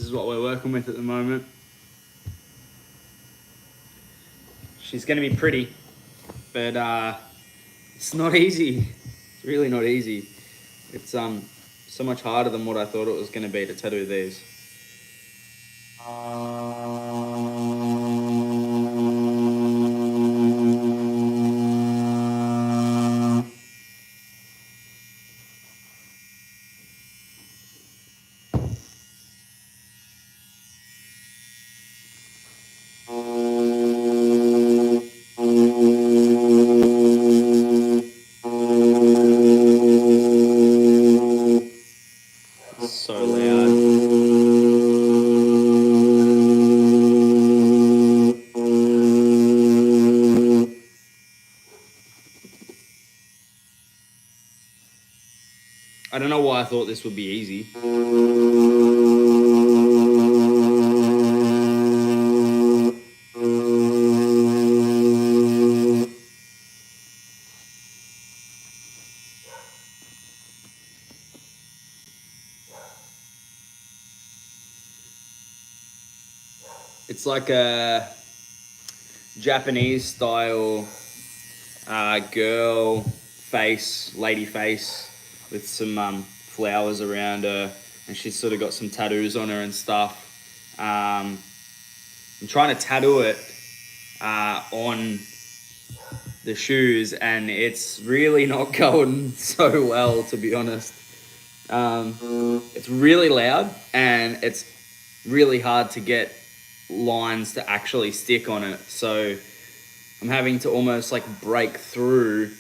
This is what we're working with at the moment. She's going to be pretty, but it's not easy. It's really not easy. It's so much harder than what I thought it was going to be to tattoo these. So loud. I don't know why I thought this would be easy. It's like a Japanese style girl face, lady face, with some flowers around her, and she's sort of got some tattoos on her and stuff. I'm trying to tattoo it on the shoes, and it's really not going so well, to be honest. It's really loud, and it's really hard to get lines to actually stick on it, so I'm having to almost like break through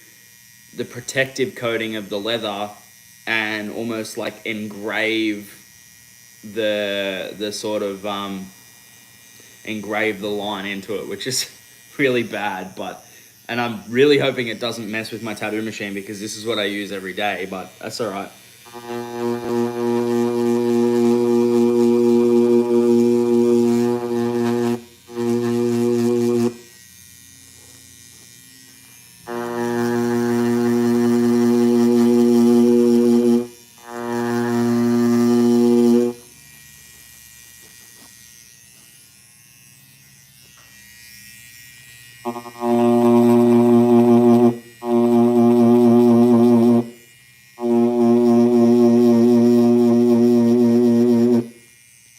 the protective coating of the leather and almost like engrave the sort of engrave the line into it, which is really bad, and I'm really hoping it doesn't mess with my tattoo machine, because this is what I use every day, but that's all right.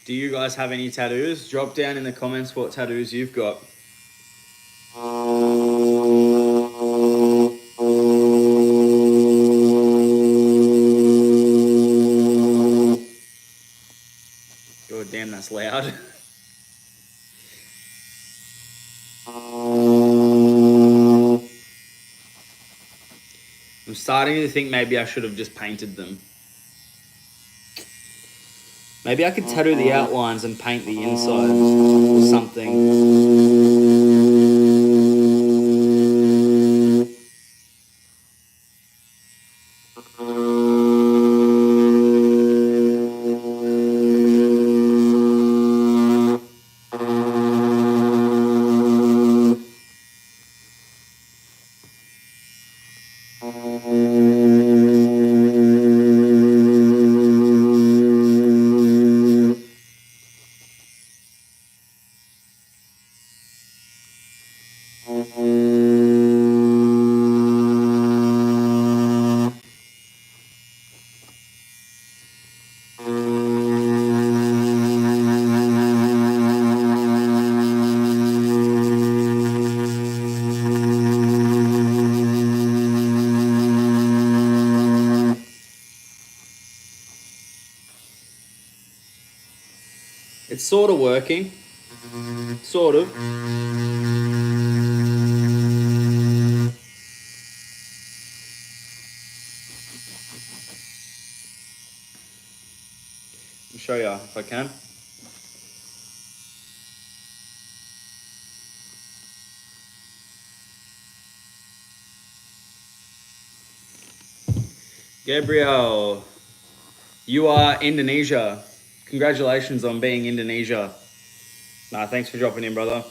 Do you guys have any tattoos? Drop down in the comments what tattoos you've got. God damn, that's loud. I'm starting to think maybe I should have just painted them. Maybe I could tattoo the outlines and paint the inside or something. It's sort of working. Sort of. I'll show you if I can. Gabriel, you are Indonesia. Congratulations on being Indonesia. Nah, thanks for dropping in, brother.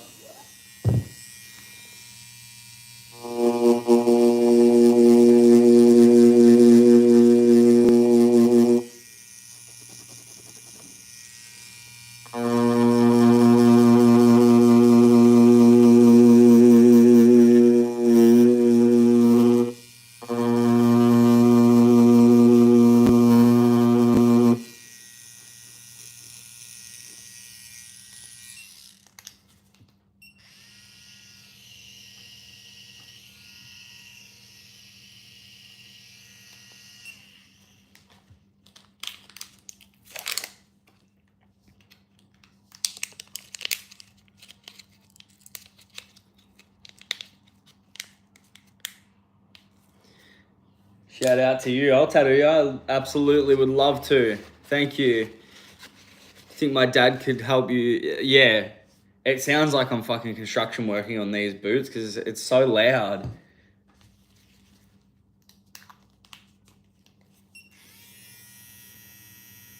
Shout out to you. I'll tattoo you. I absolutely would love to. Thank you. Think my dad could help you? Yeah. It sounds like I'm fucking construction working on these boots because it's so loud.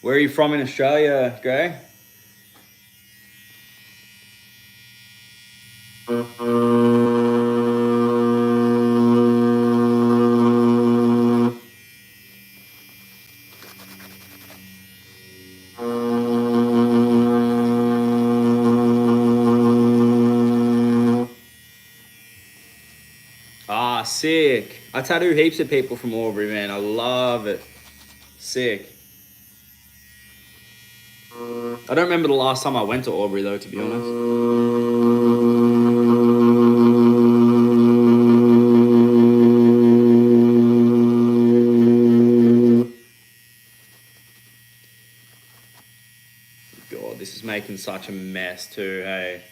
Where are you from in Australia, Gray? Ah, sick. I tattoo heaps of people from Albury, man. I love it. Sick. I don't remember the last time I went to Albury, though, to be honest. God, this is making such a mess, too, hey.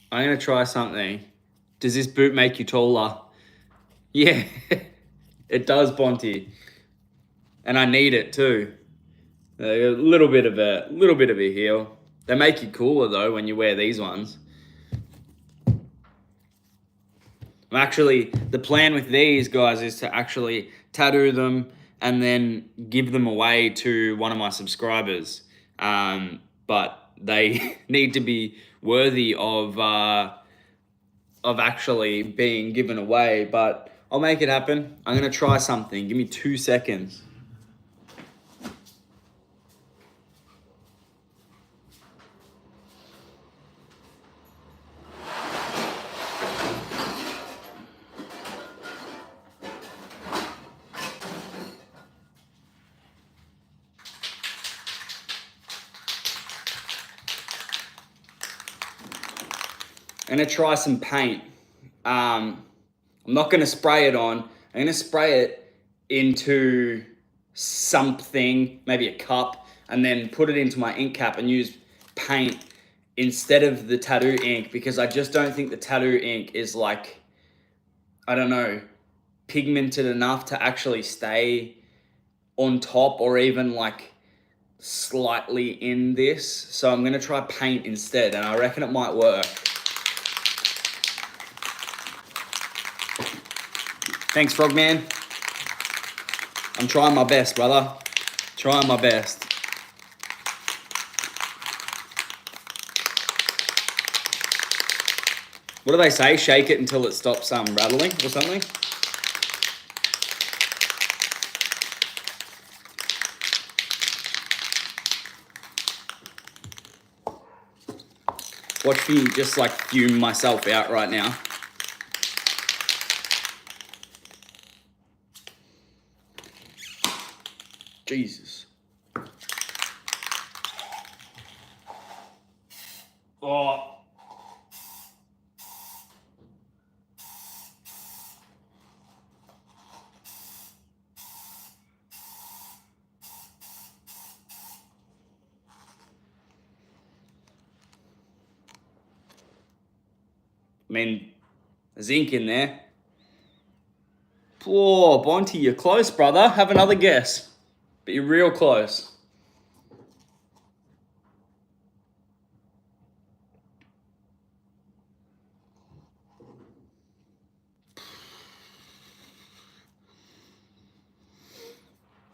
I'm going to try something. Does this boot make you taller? Yeah, it does, Bonty. And I need it too. A little bit of a heel. They make you cooler though when you wear these ones. The plan with these guys is to actually tattoo them and then give them away to one of my subscribers. But they need to be worthy of actually being given away. But I'll make it happen. I'm gonna try something. Give me 2 seconds. I'm gonna try some paint. I'm not gonna spray it on. I'm gonna spray it into something, maybe a cup, and then put it into my ink cap and use paint instead of the tattoo ink because I just don't think the tattoo ink is like, I don't know, pigmented enough to actually stay on top or even like slightly in this. So I'm gonna try paint instead and I reckon it might work. Thanks, Frogman. I'm trying my best, brother. Trying my best. What do they say? Shake it until it stops rattling or something? Watch me just like fume myself out right now. Jesus. Oh. I mean, there's ink in there. Oh, Bonty, you're close, brother. Have another guess. But you're real close.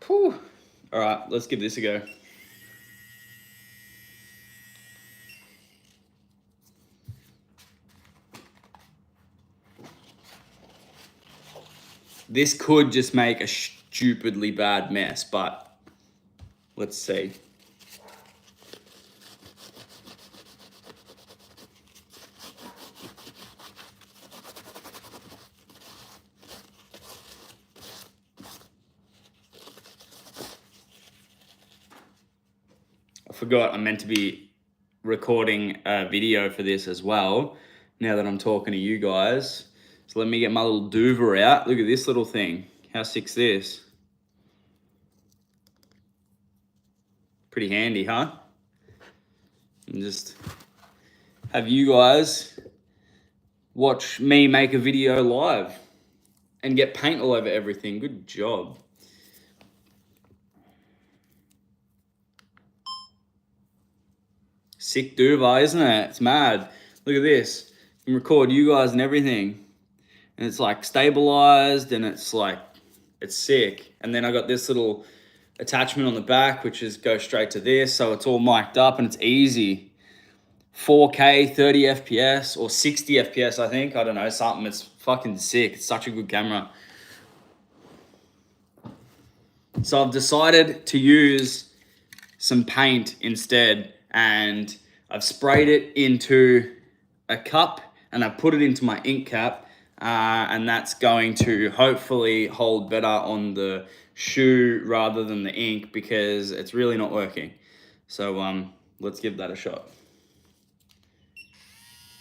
Whew. All right, let's give this a go. This could just make a stupidly bad mess, but let's see. I forgot I meant to be recording a video for this as well, now that I'm talking to you guys. So let me get my little Doover out. Look at this little thing. How sick's this? Pretty handy, huh? And just have you guys watch me make a video live and get paint all over everything. Good job. Sick Duva, isn't it? It's mad. Look at this. You can record you guys and everything. And it's like stabilized and it's like, it's sick. And then I got this little attachment on the back, which is go straight to this. So it's all mic'd up and it's easy. 4K, 30 FPS or 60 FPS, I think. I don't know, something. It's fucking sick. It's such a good camera. So I've decided to use some paint instead, and I've sprayed it into a cup and I put it into my ink cap, and that's going to hopefully hold better on the shoe rather than the ink because it's really not working. So let's give that a shot.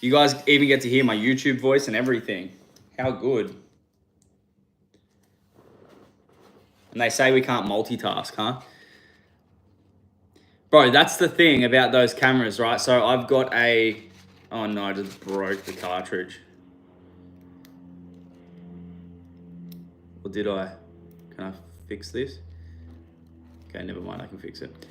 You guys even get to hear my YouTube voice and everything. How good. And they say we can't multitask, huh? Bro, that's the thing about those cameras, right? So I've got a... Oh no, I just broke the cartridge. Or did I? Can I fix this? Okay, never mind, I can fix it.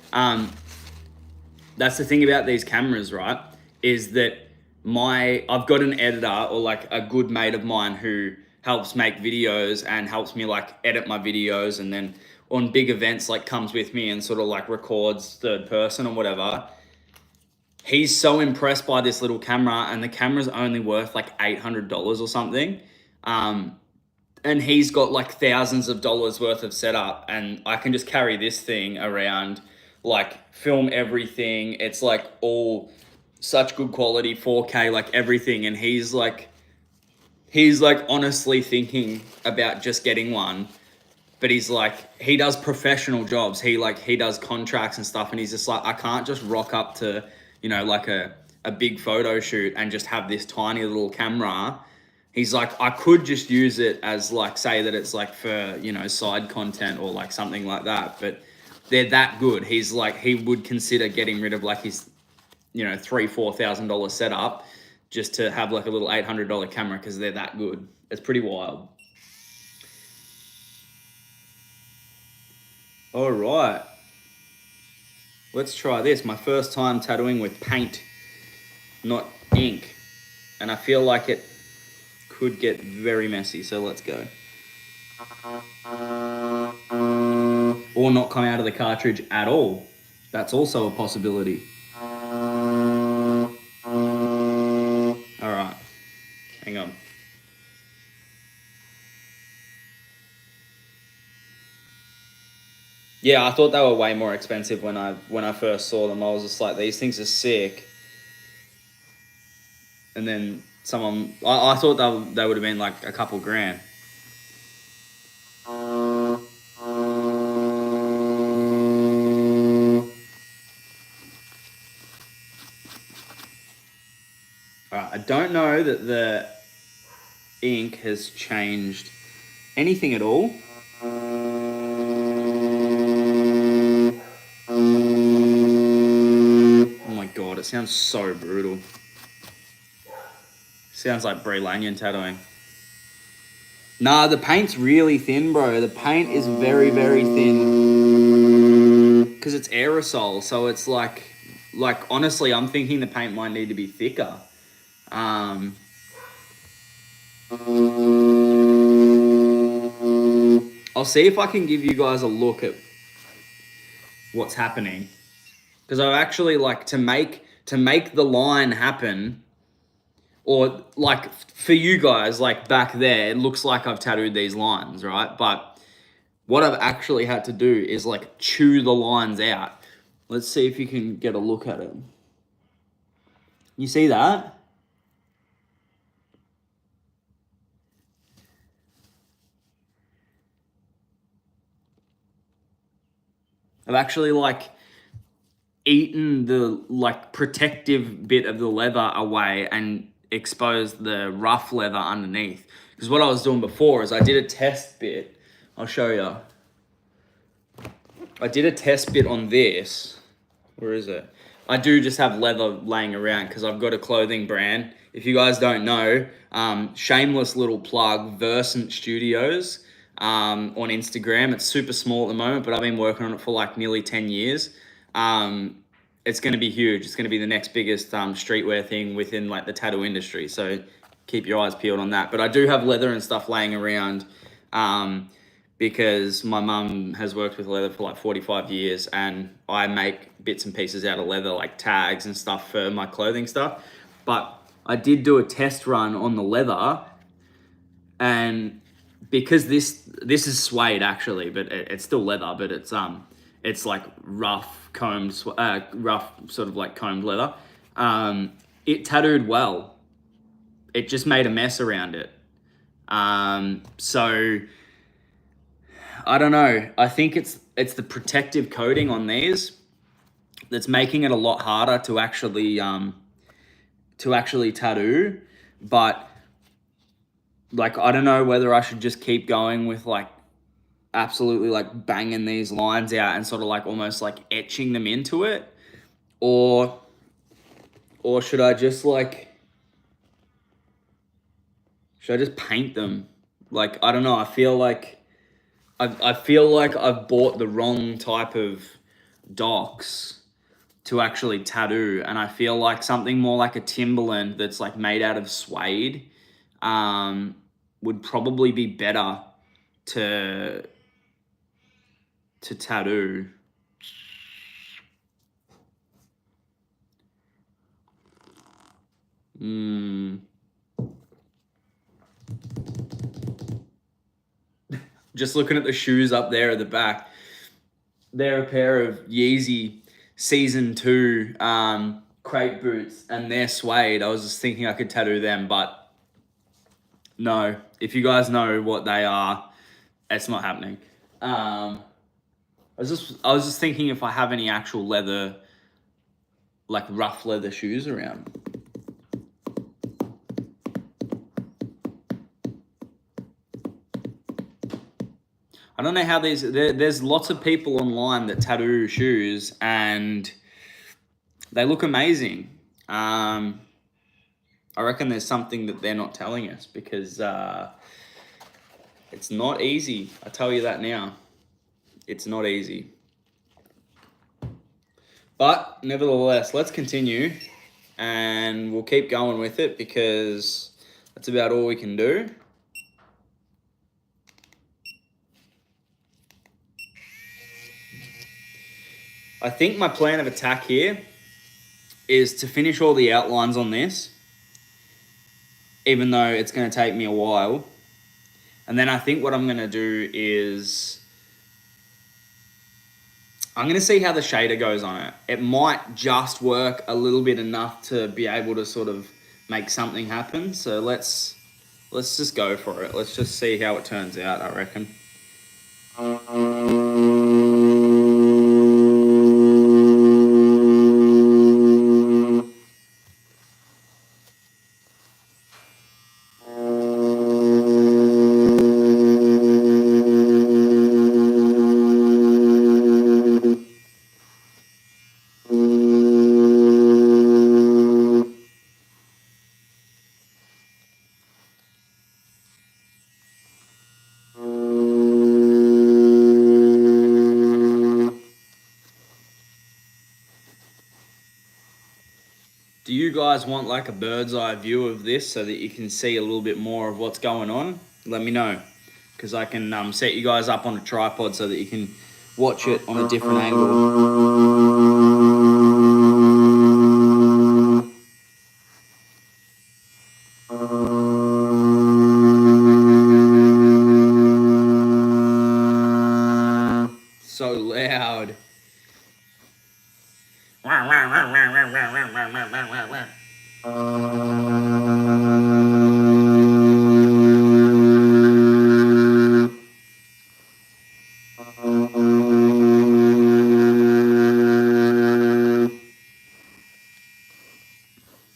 That's the thing about these cameras, right? Is that I've got an editor or like a good mate of mine who helps make videos and helps me like edit my videos, and then on big events like comes with me and sort of like records third person or whatever. He's so impressed by this little camera, and the camera's only worth like $800 or something. And he's got like thousands of dollars worth of setup, and I can just carry this thing around, like film everything. It's like all such good quality, 4K, like everything. And he's like honestly thinking about just getting one, but he's like, he does professional jobs. He does contracts and stuff. And he's just like, I can't just rock up to, you know, like a big photo shoot and just have this tiny little camera. He's like, I could just use it as like, say that it's like for, you know, side content or like something like that, but they're that good. He's like, he would consider getting rid of like his, you know, $3,000-$4,000 setup just to have like a little $800 camera because they're that good. It's pretty wild. All right. Let's try this. My first time tattooing with paint, not ink. And I feel like it could get very messy, so let's go. Or not come out of the cartridge at all. That's also a possibility. All right, hang on. Yeah, I thought they were way more expensive when I first saw them. I was just like, these things are sick. And then I thought they would have been like a couple grand. I don't know that the ink has changed anything at all. Oh my god, it sounds so brutal. Sounds like Brie Lanyon tattooing. Nah, the paint's really thin, bro. The paint is very, very thin. Because it's aerosol, so it's like honestly, I'm thinking the paint might need to be thicker. I'll see if I can give you guys a look at what's happening. Because I've actually like to make the line happen, or like for you guys, like back there, it looks like I've tattooed these lines, right? But what I've actually had to do is like chew the lines out. Let's see if you can get a look at it. You see that? I've actually like eaten the like protective bit of the leather away, and expose the rough leather underneath. Because what I was doing before is I did a test bit. I'll show you. I did a test bit on this. Where is it? I do just have leather laying around because I've got a clothing brand. If you guys don't know, shameless little plug, Versant Studios on Instagram. It's super small at the moment, but I've been working on it for like nearly 10 years. It's going to be huge. It's going to be the next biggest streetwear thing within like the tattoo industry. So keep your eyes peeled on that. But I do have leather and stuff laying around because my mum has worked with leather for like 45 years and I make bits and pieces out of leather, like tags and stuff for my clothing stuff. But I did do a test run on the leather, and because this is suede actually, but it's still leather, but it's like rough rough sort of like combed leather. It tattooed well. It just made a mess around it. So I don't know. I think it's the protective coating on these that's making it a lot harder to actually tattoo. But like, I don't know whether I should just keep going with like absolutely like banging these lines out and sort of like almost like etching them into it, or should I just paint them? Like, I don't know. I feel like I've bought the wrong type of docs to actually tattoo, and I feel like something more like a Timberland that's like made out of suede would probably be better to tattoo. Just looking at the shoes up there at the back, they're a pair of Yeezy Season 2 crate boots, and they're suede. I was just thinking I could tattoo them, but no. If you guys know what they are, it's not happening. I was just thinking if I have any actual leather, like rough leather shoes around. I don't know how there's lots of people online that tattoo shoes and they look amazing. I reckon there's something that they're not telling us, because it's not easy. I tell you that now. It's not easy. But nevertheless, let's continue and we'll keep going with it because that's about all we can do. I think my plan of attack here is to finish all the outlines on this, even though it's going to take me a while. And then I think what I'm going to do is I'm going to see how the shader goes on it. It might just work a little bit enough to be able to sort of make something happen. So let's just go for it. Let's just see how it turns out, I reckon. Do you guys want like a bird's eye view of this so that you can see a little bit more of what's going on? Let me know, because I can set you guys up on a tripod so that you can watch it on a different angle. So loud.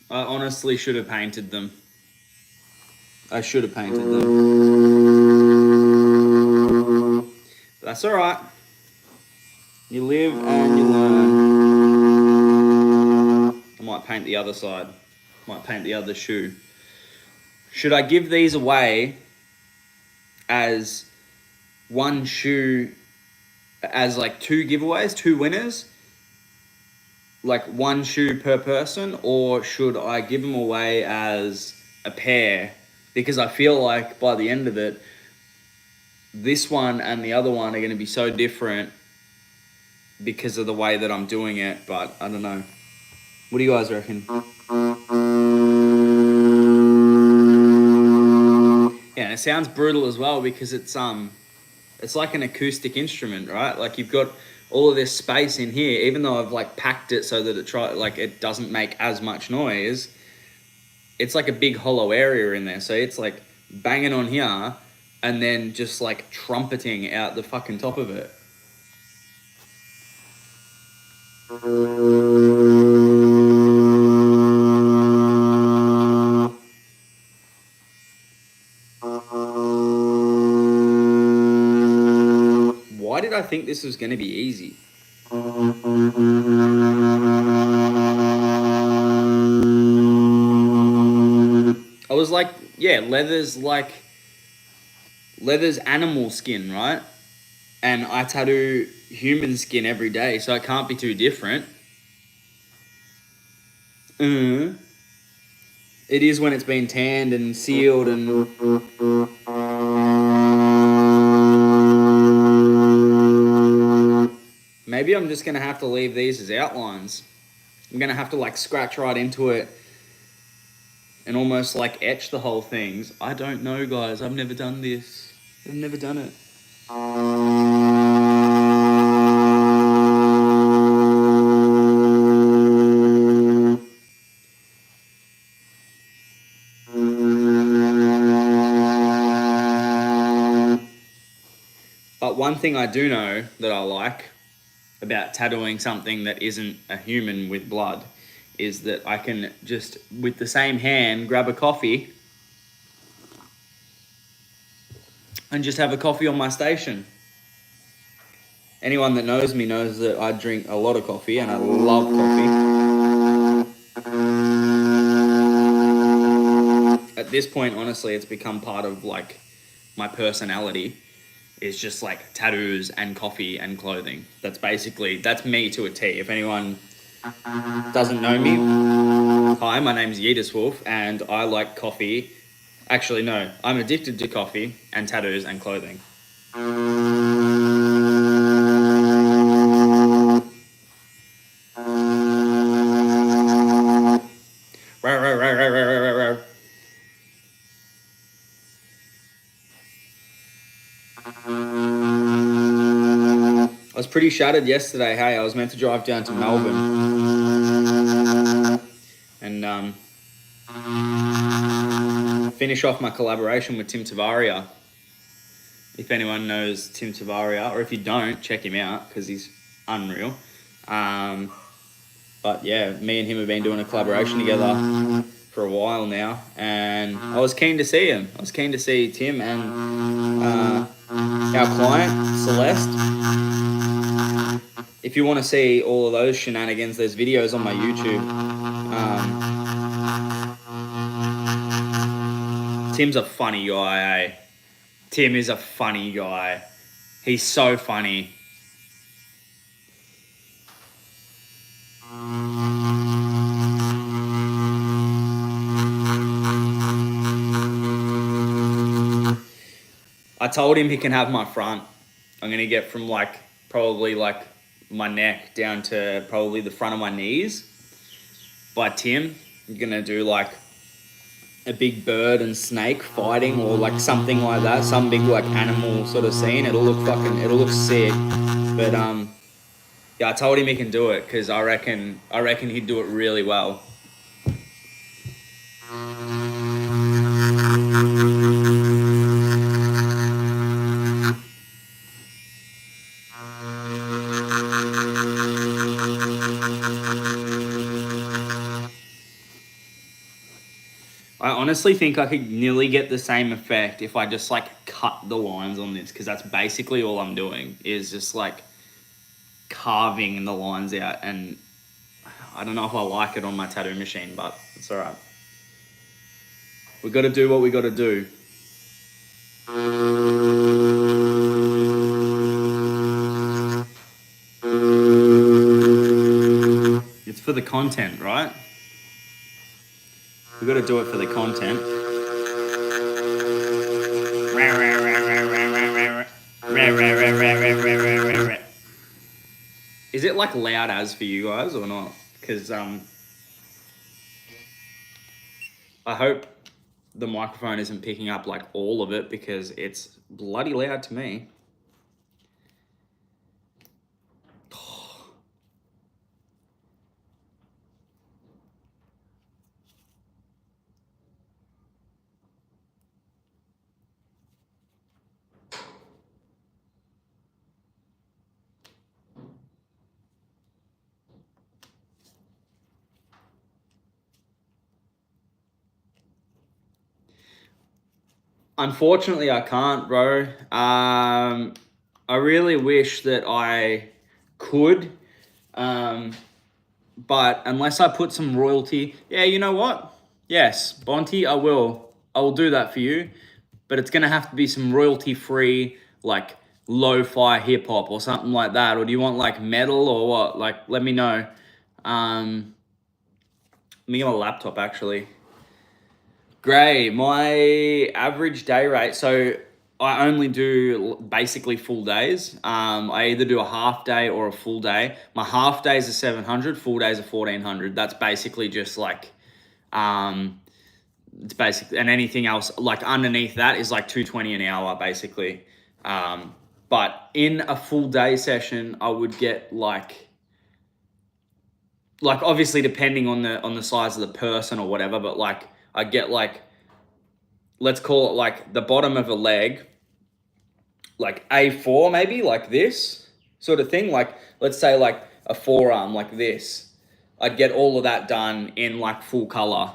I honestly really should have painted them. I should have painted them. But that's all right. You live and you learn. I might paint the other side. Might paint the other shoe. Should I give these away as one shoe, as like 2 giveaways, 2 winners? Like 1 shoe per person? Or should I give them away as a pair? Because I feel like by the end of it, this one and the other one are going to be so different because of the way that I'm doing it. But I don't know. What do you guys reckon? Yeah, and it sounds brutal as well because it's like an acoustic instrument, right? Like you've got all of this space in here, even though I've like packed it so that it doesn't make as much noise. It's like a big hollow area in there, so it's like banging on here and then just like trumpeting out the fucking top of it. Why did I think this was going to be easy? I was like, yeah, leather's animal skin, right? And I tattoo human skin every day, so it can't be too different. It is when it's been tanned and sealed and... Maybe I'm just going to have to leave these as outlines. I'm going to have to like scratch right into it and almost like etch the whole things. I don't know, guys. I've never done this. I've never done it. But one thing I do know that I like about tattooing something that isn't a human with blood is that I can just, with the same hand, grab a coffee and just have a coffee on my station. Anyone that knows me knows that I drink a lot of coffee and I love coffee. At this point, honestly, it's become part of like my personality. Is just like tattoos and coffee and clothing. That's me to a T. If anyone doesn't know me, hi, my name's Yeetus Wolf and I like coffee. Actually, no, I'm addicted to coffee and tattoos and clothing. I was pretty shattered yesterday. Hey, I was meant to drive down to Melbourne and finish off my collaboration with Tim Tavaria. If anyone knows Tim Tavaria, or if you don't, check him out because he's unreal. But yeah, me and him have been doing a collaboration together for a while now, and I was keen to see him. I was keen to see Tim and our client, Celeste. If you want to see all of those shenanigans, there's videos on my YouTube. Tim's a funny guy, eh? Tim is a funny guy. He's so funny. I told him he can have my front. I'm going to get from probably my neck down to probably the front of my knees. By Tim, you're going to do like a big bird and snake fighting or like something like that. Some big like animal sort of scene. It'll look sick. But yeah, I told him he can do it because I reckon he'd do it really well. honestly think I could nearly get the same effect if I just like cut the lines on this, because that's basically all I'm doing is just like carving the lines out, and I don't know if I like it on my tattoo machine, but it's all right. We got to do what we got to do. It's for the content, right? We got to do it for the content. Is it like loud as for you guys or not? Because I hope the microphone isn't picking up like all of it, because it's bloody loud to me. Unfortunately, I can't, bro. I really wish that I could, but unless I put some royalty, yeah, you know what? Yes, Bonte, I will do that for you, but it's gonna have to be some royalty-free, like lo-fi hip hop or something like that. Or do you want like metal or what? Like, let me know. Let me get my laptop actually. Gray, my average day rate, so I only do basically full days. I either do a half day or a full day. My half days are 700, full days are 1400. That's basically just like, it's basic, and anything else like underneath that is like 220 an hour basically. But in a full day session, I would get like obviously depending on the size of the person or whatever, but like I get like, let's call it like the bottom of a leg, like A4 maybe, like this sort of thing. Like let's say like a forearm like this. I'd get all of that done in like full color.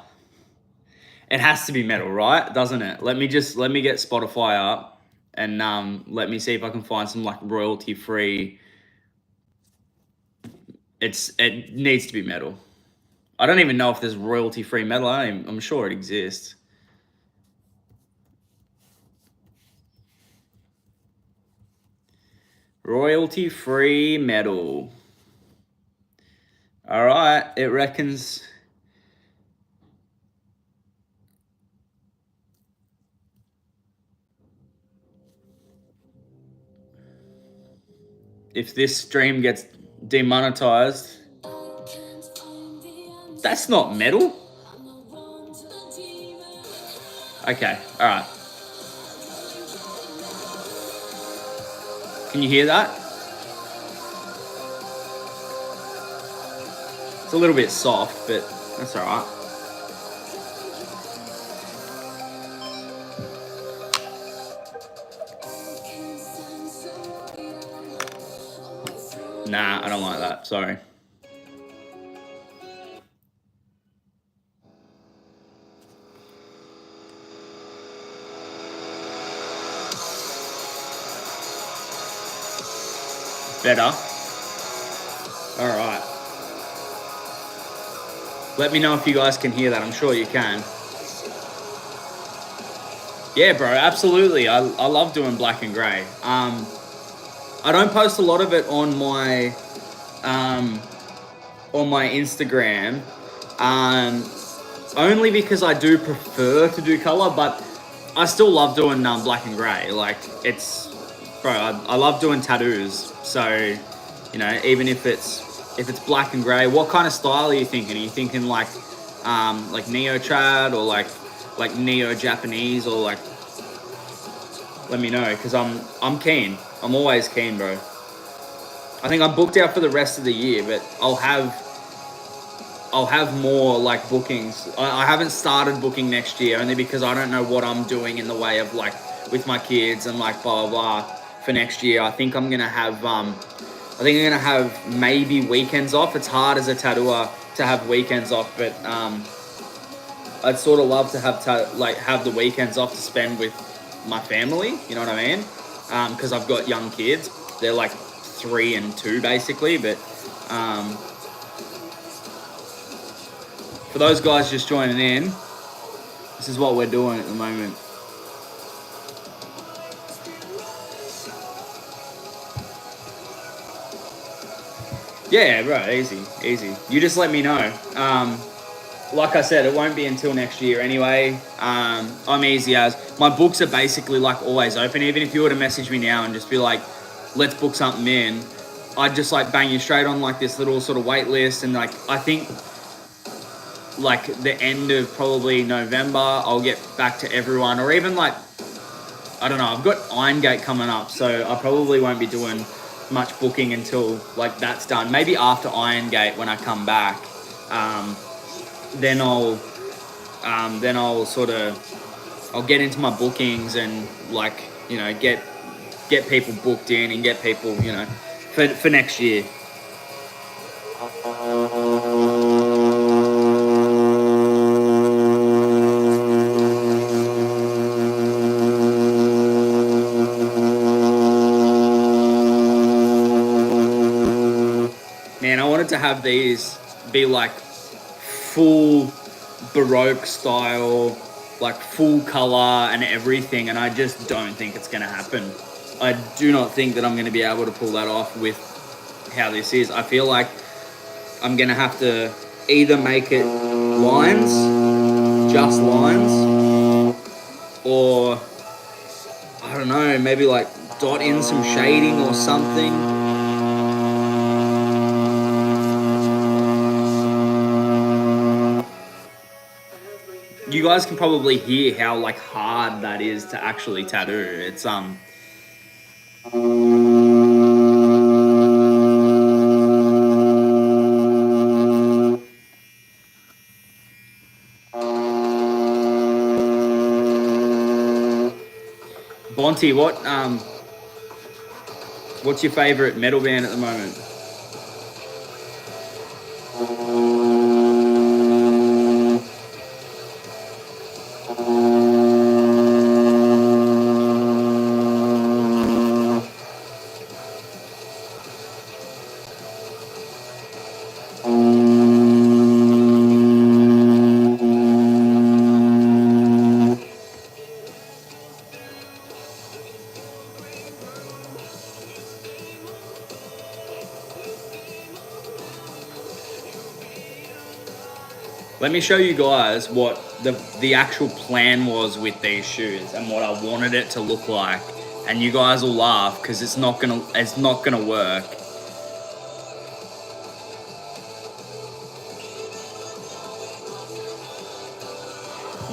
It has to be metal, right? Doesn't it? Let me get Spotify up and let me see if I can find some like royalty free. It needs to be metal. I don't even know if there's royalty free metal. I'm sure it exists. Royalty free metal. All right, it reckons. If this stream gets demonetized, that's not metal. Okay, all right. Can you hear that? It's a little bit soft, but that's all right. Nah, I don't like that. Sorry. Better. All right. Let me know if you guys can hear that. I'm sure you can. Yeah, bro, absolutely. I love doing black and gray. I don't post a lot of it on my Instagram, only because I do prefer to do color, but I still love doing black and gray. Like I love doing tattoos. So, you know, even if it's black and gray, what kind of style are you thinking? Are you thinking like neo trad or like neo Japanese, or like? Let me know, because I'm keen. I'm always keen, bro. I think I'm booked out for the rest of the year, but I'll have more like bookings. I haven't started booking next year, only because I don't know what I'm doing in the way of like with my kids and like blah blah blah for next year. I think I'm gonna have maybe weekends off. It's hard as a tattooer to have weekends off, but I'd sort of love to have the weekends off to spend with my family. You know what I mean? Because I've got young kids. They're like 3 and 2 basically. But for those guys just joining in, this is what we're doing at the moment. Yeah, bro, easy. You just let me know. Like I said, it won't be until next year anyway. I'm easy as. My books are basically like always open. Even if you were to message me now and just be like, let's book something in, I'd just like bang you straight on like this little sort of wait list. And like, I think like the end of probably November, I'll get back to everyone. Or even like, I don't know, I've got Irongate coming up. So I probably won't be doing much booking until like that's done. Maybe after Irongate when I come back. Then I'll I'll get into my bookings and like, you know, get people booked in and get people, you know, for next year. Man, I wanted to have these be like full Baroque style, like full color and everything, and I just don't think it's going to happen. I do not think that I'm going to be able to pull that off with how this is. I feel like I'm going to have to either make it lines, just lines, or I don't know, maybe like dot in some shading or something. You guys can probably hear how like hard that is to actually tattoo. It's Bonty, what's your favorite metal band at the moment? Let me show you guys what the actual plan was with these shoes and what I wanted it to look like, and you guys will laugh because it's not gonna work.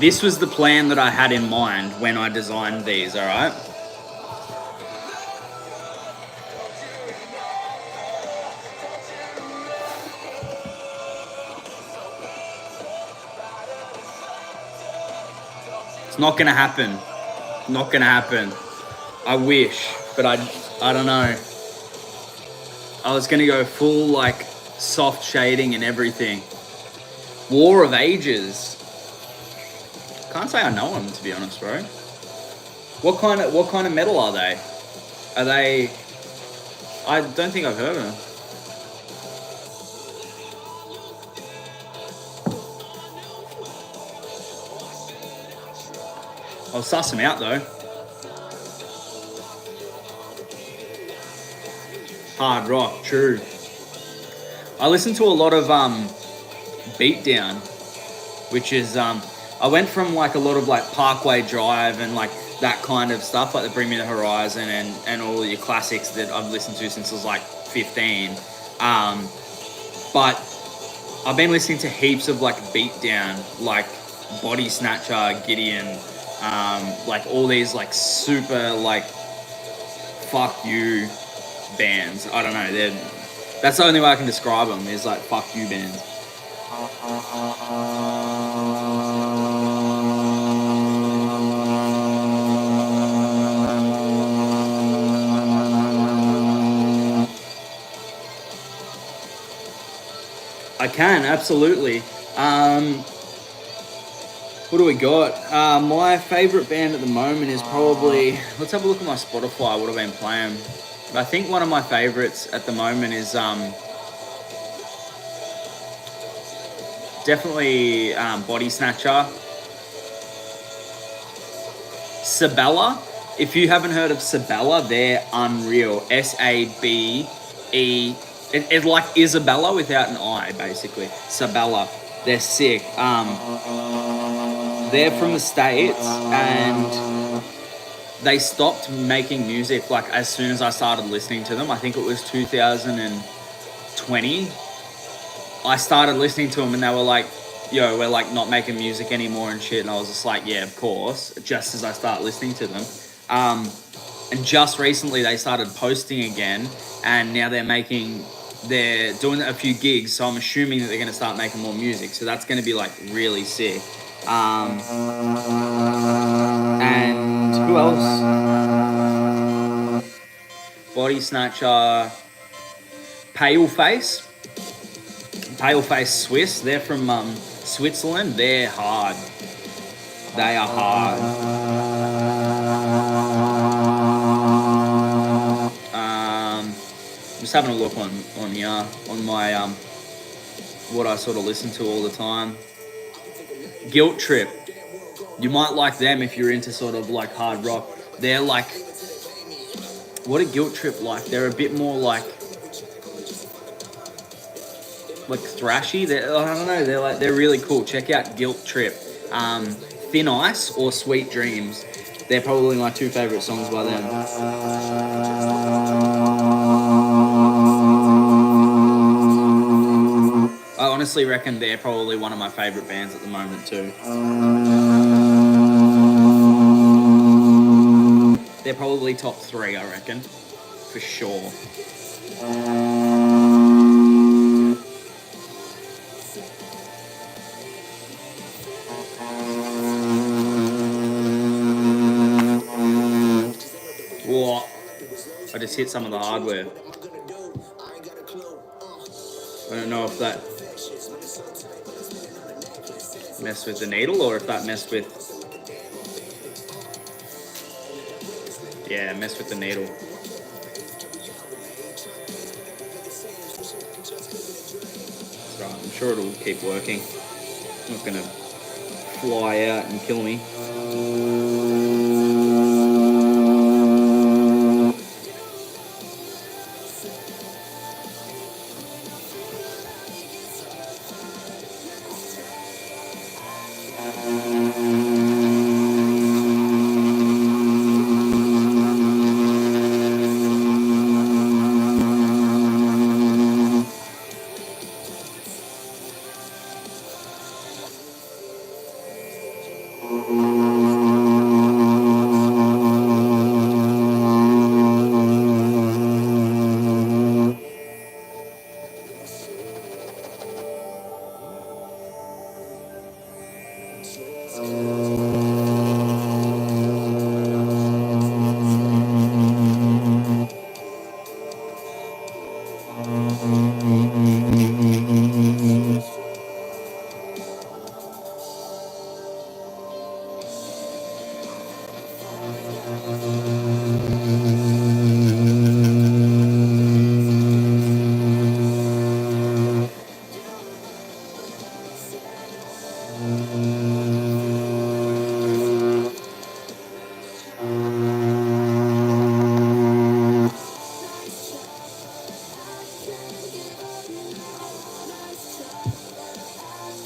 This was the plan that I had in mind when I designed these, all right? Not gonna happen. Not gonna happen. I wish, but I don't know. I was gonna go full like soft shading and everything. War of Ages. Can't say I know them, to be honest, bro. What kind of metal are they? Are they? I don't think I've heard of them. I'll suss them out though. Hard rock, true. I listen to a lot of Beatdown, which is I went from like a lot of like Parkway Drive and like that kind of stuff, like the Bring Me the Horizon and all your classics that I've listened to since I was like 15. But I've been listening to heaps of like Beatdown, like Body Snatcher, Gideon, like all these like super like fuck you bands. I don't know. That's the only way I can describe them is like fuck you bands. I can, absolutely. What do we got? My favourite band at the moment is probably... Let's have a look at my Spotify, what I've been playing. I think one of my favourites at the moment is definitely Body Snatcher. Sabella. If you haven't heard of Sabella, they're unreal. S-A-B-E... It's like Isabella without an I, basically. Sabella. They're sick. They're from the States, and they stopped making music like as soon as I started listening to them. I think it was 2020. I started listening to them, and they were like, yo, we're like not making music anymore and shit. And I was just like, yeah, of course, just as I start listening to them. And just recently they started posting again, and now they're doing a few gigs, so I'm assuming that they're going to start making more music. So that's going to be like really sick. And who else? Body Snatcher, Paleface Swiss. They're from Switzerland. They're hard. They are hard. Just having a look on my what I sort of listen to all the time. Guilt Trip. You might like them if you're into sort of like hard rock. They're like, what a Guilt Trip like? They're a bit more like thrashy. I don't know. They're really cool. Check out Guilt Trip. Thin Ice or Sweet Dreams. They're probably my two favorite songs by them. I honestly reckon they're probably one of my favourite bands at the moment too. They're probably top 3, I reckon, for sure. Whoa, I just hit some of the hardware. I don't know if that messed with the needle or if that messed with... Yeah, messed with the needle. Right, I'm sure it'll keep working. It's not gonna fly out and kill me.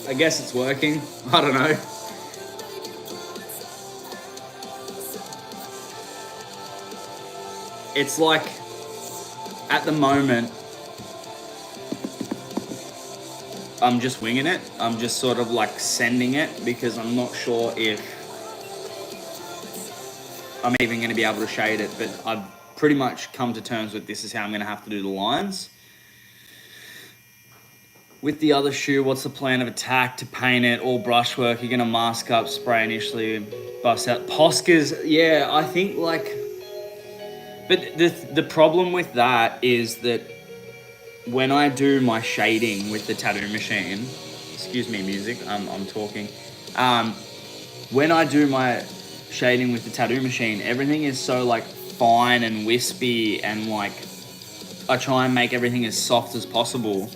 I guess it's working. I don't know. It's like, at the moment, I'm just winging it. I'm just sort of like sending it because I'm not sure if I'm even going to be able to shade it, but I've pretty much come to terms with this is how I'm going to have to do the lines. With the other shoe, what's the plan of attack? To paint it, all brushwork, you're gonna mask up, spray initially, bust out. Poscas, yeah, I think like... But the problem with that is that when I do my shading with the tattoo machine, excuse me music, I'm talking, when I do my shading with the tattoo machine, everything is so like fine and wispy, and like I try and make everything as soft as possible.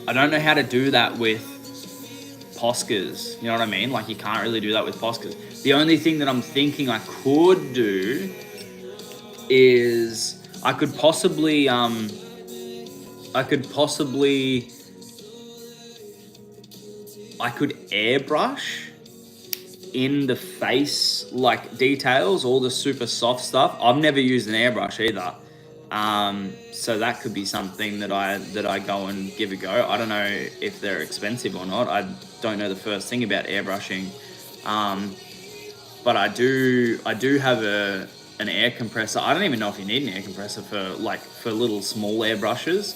I don't know how to do that with Poscas, you know what I mean? Like, you can't really do that with Poscas. The only thing that I'm thinking I could do is I could possibly airbrush in the face, like, details, all the super soft stuff. I've never used an airbrush either. So that could be something that I go and give a go. I don't know if they're expensive or not. I don't know the first thing about airbrushing. But I do have an air compressor. I don't even know if you need an air compressor for little small airbrushes.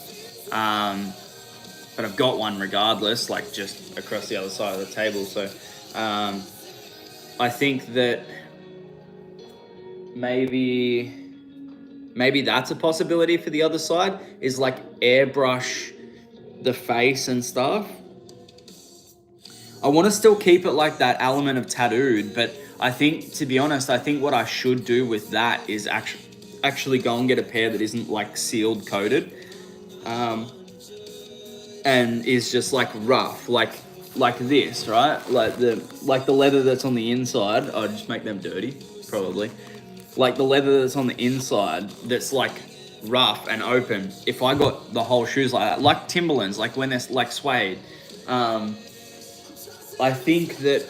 But I've got one regardless, like just across the other side of the table. So I think that maybe that's a possibility for the other side, is like airbrush the face and stuff. I want to still keep it like that element of tattooed, but I think, to be honest, I think what I should do with that is actually go and get a pair that isn't like sealed coated, and is just like rough, like this, right? Like the leather that's on the inside. I'll just make them dirty, probably. Like the leather that's on the inside, that's like rough and open. If I got the whole shoes like that, like Timberlands, like when they're like suede, I think that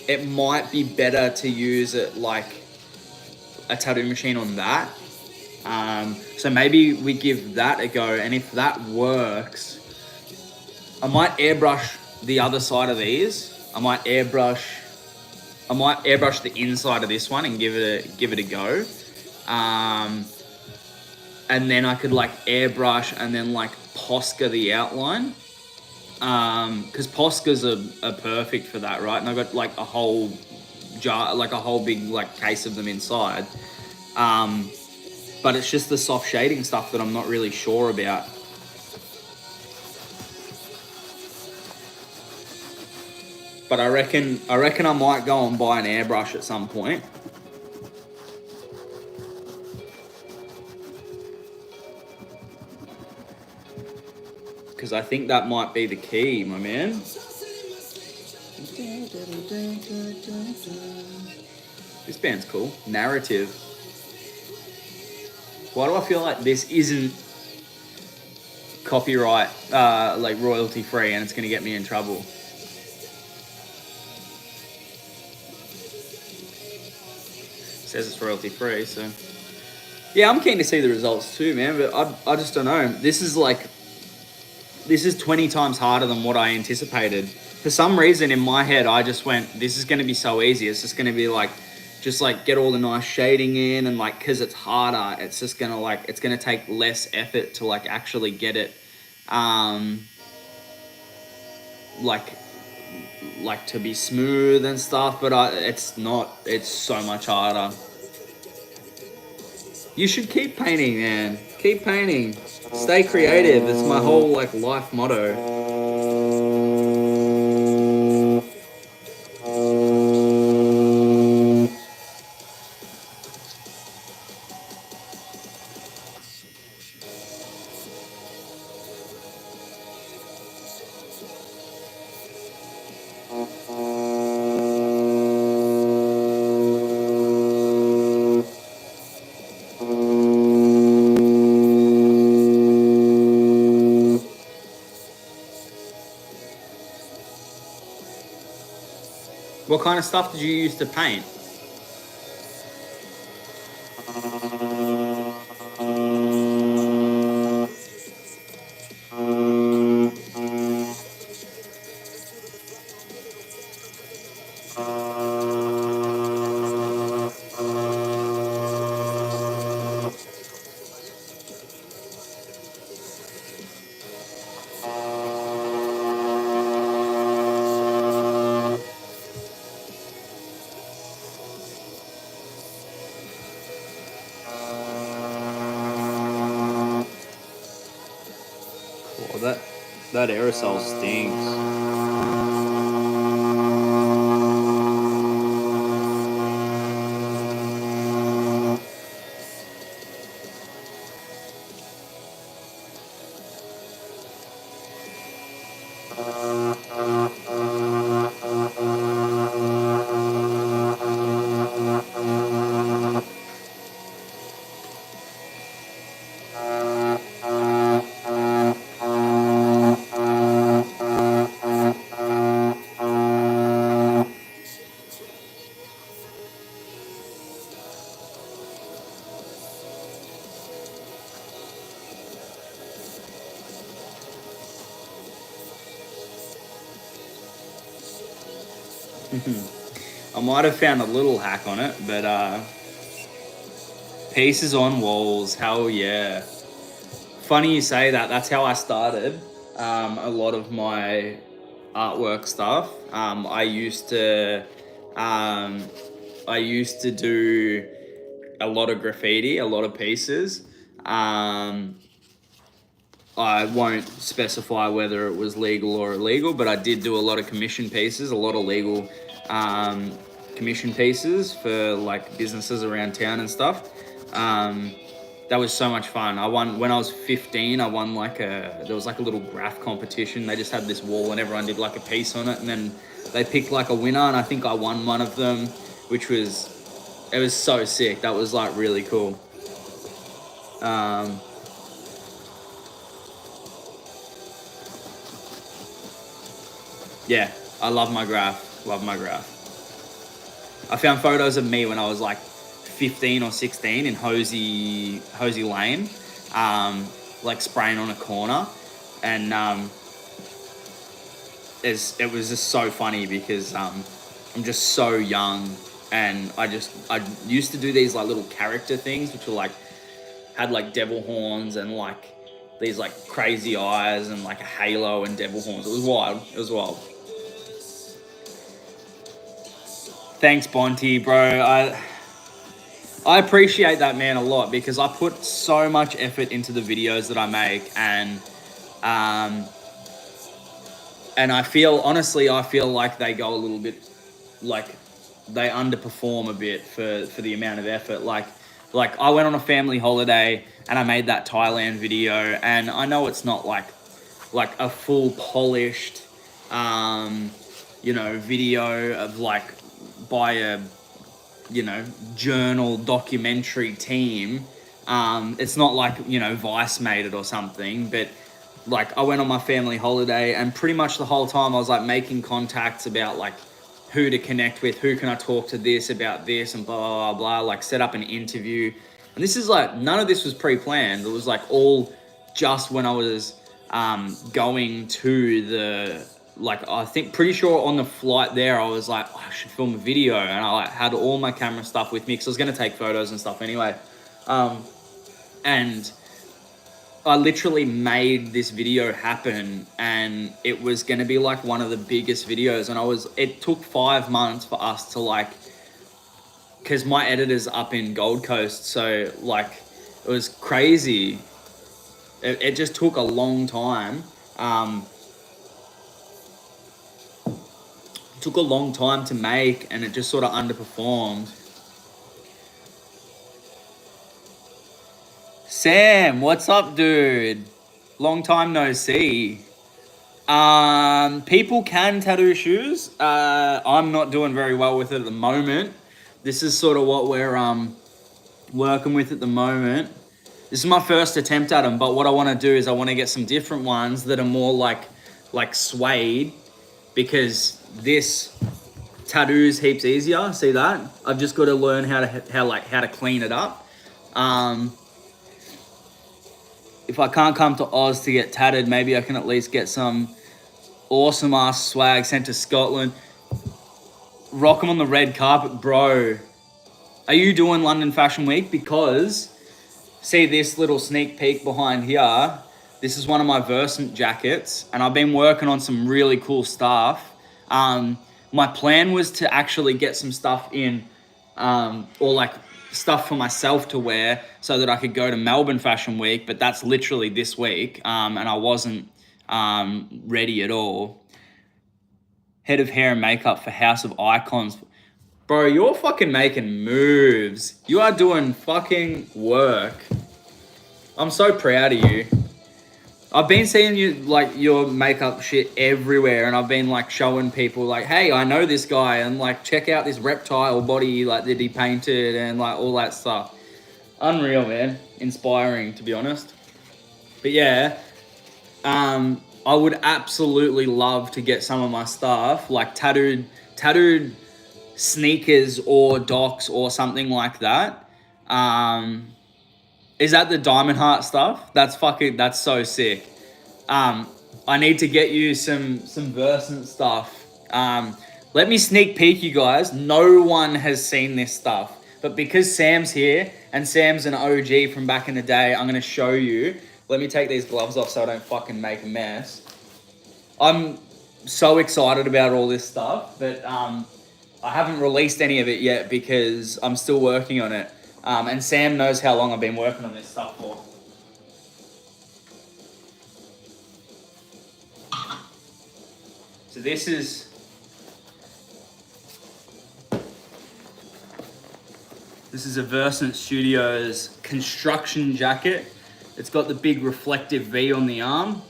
it might be better to use it like a tattoo machine on that. So maybe we give that a go, and if that works, I might airbrush the other side of these. I might airbrush the inside of this one and give it a go. And then I could like airbrush and then like Posca the outline. Because Poscas are perfect for that, right? And I've got like a whole jar, like a whole big like case of them inside. But it's just the soft shading stuff that I'm not really sure about. But I reckon I might go and buy an airbrush at some point. Because I think that might be the key, my man. This band's cool. Narrative. Why do I feel like this isn't copyright, like royalty free, and it's going to get me in trouble? Says it's royalty free, so yeah, I'm keen to see the results too, man. But I just don't know. This is 20 times harder than what I anticipated. For some reason in my head, I just went, this is going to be so easy. It's just going to be like, just like get all the nice shading in, and like, cause it's harder, it's just going to like, it's going to take less effort to like actually get it, like to be smooth and stuff, but it's not. It's so much harder. You should keep painting, man. Keep painting. Stay creative. It's my whole like life motto. What kind of stuff did you use to paint? Well, that aerosol stinks. I might have found a little hack on it, but pieces on walls, hell yeah. Funny you say that. That's how I started a lot of my artwork stuff. I used to do a lot of graffiti, a lot of pieces. I won't specify whether it was legal or illegal, but I did do a lot of commission pieces, a lot of legal commission pieces for like businesses around town and stuff. That was so much fun. I won when I was 15. I won there was like a little graph competition. They just had this wall and everyone did like a piece on it, and then they picked like a winner, and I think I won one of them, it was so sick. That was like really cool. Yeah, I love my graph. Love my graph. I found photos of me when I was like 15 or 16 in Hosey Lane, like spraying on a corner, and it was just so funny because I'm just so young, and I used to do these like little character things which were like had like devil horns and like these like crazy eyes and like a halo and devil horns. It was wild. It was wild. Thanks, Bonty, bro. I appreciate that, man, a lot, because I put so much effort into the videos that I make, and I feel like they go a little bit, like they underperform a bit for the amount of effort. Like I went on a family holiday and I made that Thailand video, and I know it's not like a full polished, video of like by a journal documentary team. It's not like Vice made it or something, but like I went on my family holiday, and pretty much the whole time I was like making contacts about like who to connect with, who can I talk to this about this, and blah blah blah, like set up an interview. And this is like, none of this was pre-planned. It was like all just when I was going to the, like, I think pretty sure on the flight there, I was like, oh, I should film a video, and I like had all my camera stuff with me because I was going to take photos and stuff anyway. And I literally made this video happen, and it was going to be like one of the biggest videos. And it took 5 months for us to like, because my editor's up in Gold Coast, so like it was crazy. It just took a long time. Took a long time to make, and it just sort of underperformed. Sam, what's up, dude? Long time no see. People can tattoo shoes. I'm not doing very well with it at the moment. This is sort of what we're working with at the moment. This is my first attempt at them, but what I want to do is I want to get some different ones that are more like suede, because this tattoo's heaps easier. See that? I've just got to learn how to clean it up. If I can't come to Oz to get tatted, maybe I can at least get some awesome ass swag sent to Scotland. Rock 'em on the red carpet, bro. Are you doing London Fashion Week? Because see this little sneak peek behind here. This is one of my Versant jackets, and I've been working on some really cool stuff. My plan was to actually get some stuff in, or like stuff for myself to wear so that I could go to Melbourne Fashion Week, but that's literally this week, and I wasn't ready at all. Head of hair and makeup for House of Icons. Bro, you're fucking making moves. You are doing fucking work. I'm so proud of you. I've been seeing you like your makeup shit everywhere, and I've been like showing people like, hey, I know this guy, and like check out this reptile body like that he painted and like all that stuff. Unreal, man. Inspiring, to be honest. But yeah, I would absolutely love to get some of my stuff like tattooed sneakers or docs or something like that. Is that the Diamond Heart stuff? That's so sick. I need to get you some Versant stuff. Let me sneak peek, you guys. No one has seen this stuff, but because Sam's here and Sam's an OG from back in the day, I'm gonna show you. Let me take these gloves off so I don't fucking make a mess. I'm so excited about all this stuff, but I haven't released any of it yet because I'm still working on it. And Sam knows how long I've been working on this stuff for. So this is a Versant Studios construction jacket. It's got the big reflective V on the arm.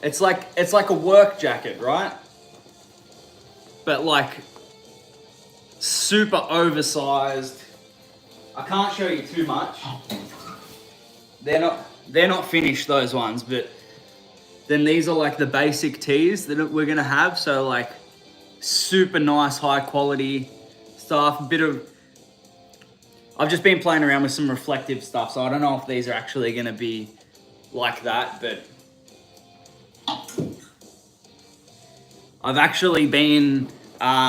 It's like a work jacket, right? But like super oversized. I can't show you too much. They're not finished, those ones, but then these are like the basic tees that we're gonna have. So like super nice, high quality stuff. I've just been playing around with some reflective stuff, so I don't know if these are actually gonna be like that, but I've actually been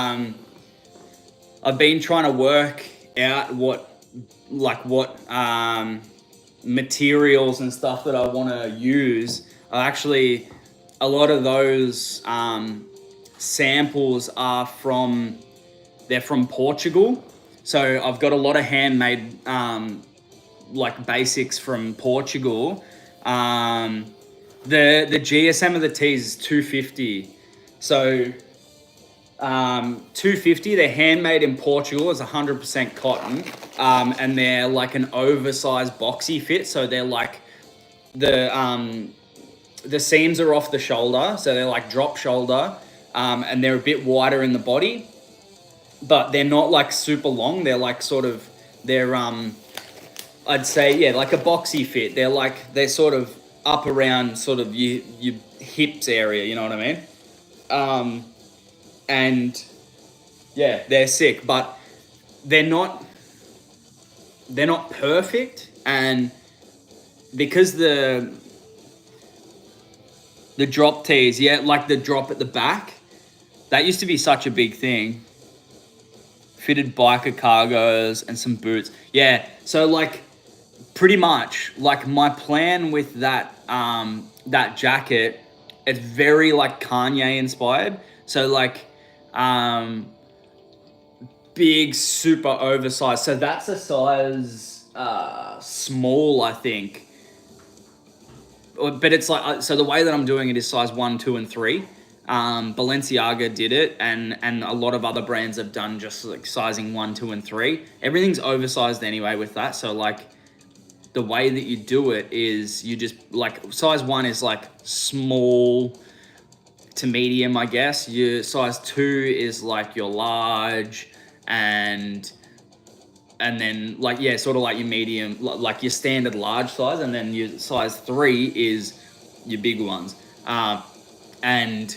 trying to work out what materials and stuff that I want to use. Actually, a lot of those samples are from Portugal. So I've got a lot of handmade like basics from Portugal. The GSM of the tees is 250. So 250, they're handmade in Portugal. It's 100% cotton, and they're like an oversized boxy fit. So they're like the seams are off the shoulder, so they're like drop shoulder, and they're a bit wider in the body, but they're not like super long. They're like I'd say like a boxy fit. They're sort of up around sort of your hips area. You know what I mean? And yeah, they're sick, but they're not perfect. And because the drop tees, like the drop at the back, that used to be such a big thing. Fitted biker cargos and some boots. Yeah, so like pretty much like my plan with that jacket, it's very like Kanye inspired. So like big, super oversized. So that's a size small, I think. But it's like, so the way that I'm doing it is size 1, 2, and 3. Balenciaga did it, and a lot of other brands have done just like sizing 1, 2, and 3. Everything's oversized anyway with that. So like the way that you do it is you just like size 1 is like small to medium, I guess. Your size 2 is like your large, and then like sort of like your medium, like your standard large size, and then your size 3 is your big ones, and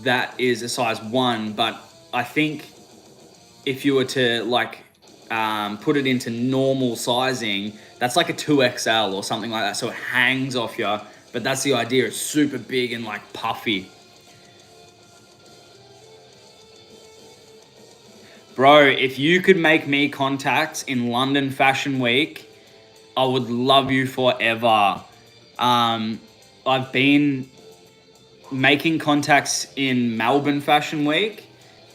that is a size 1. But I think if you were to like put it into normal sizing, that's like a 2XL or something like that, so it hangs off you. But that's the idea. It's super big and like puffy. Bro, if you could make me contacts in London Fashion Week, I would love you forever. I've been making contacts in Melbourne Fashion Week.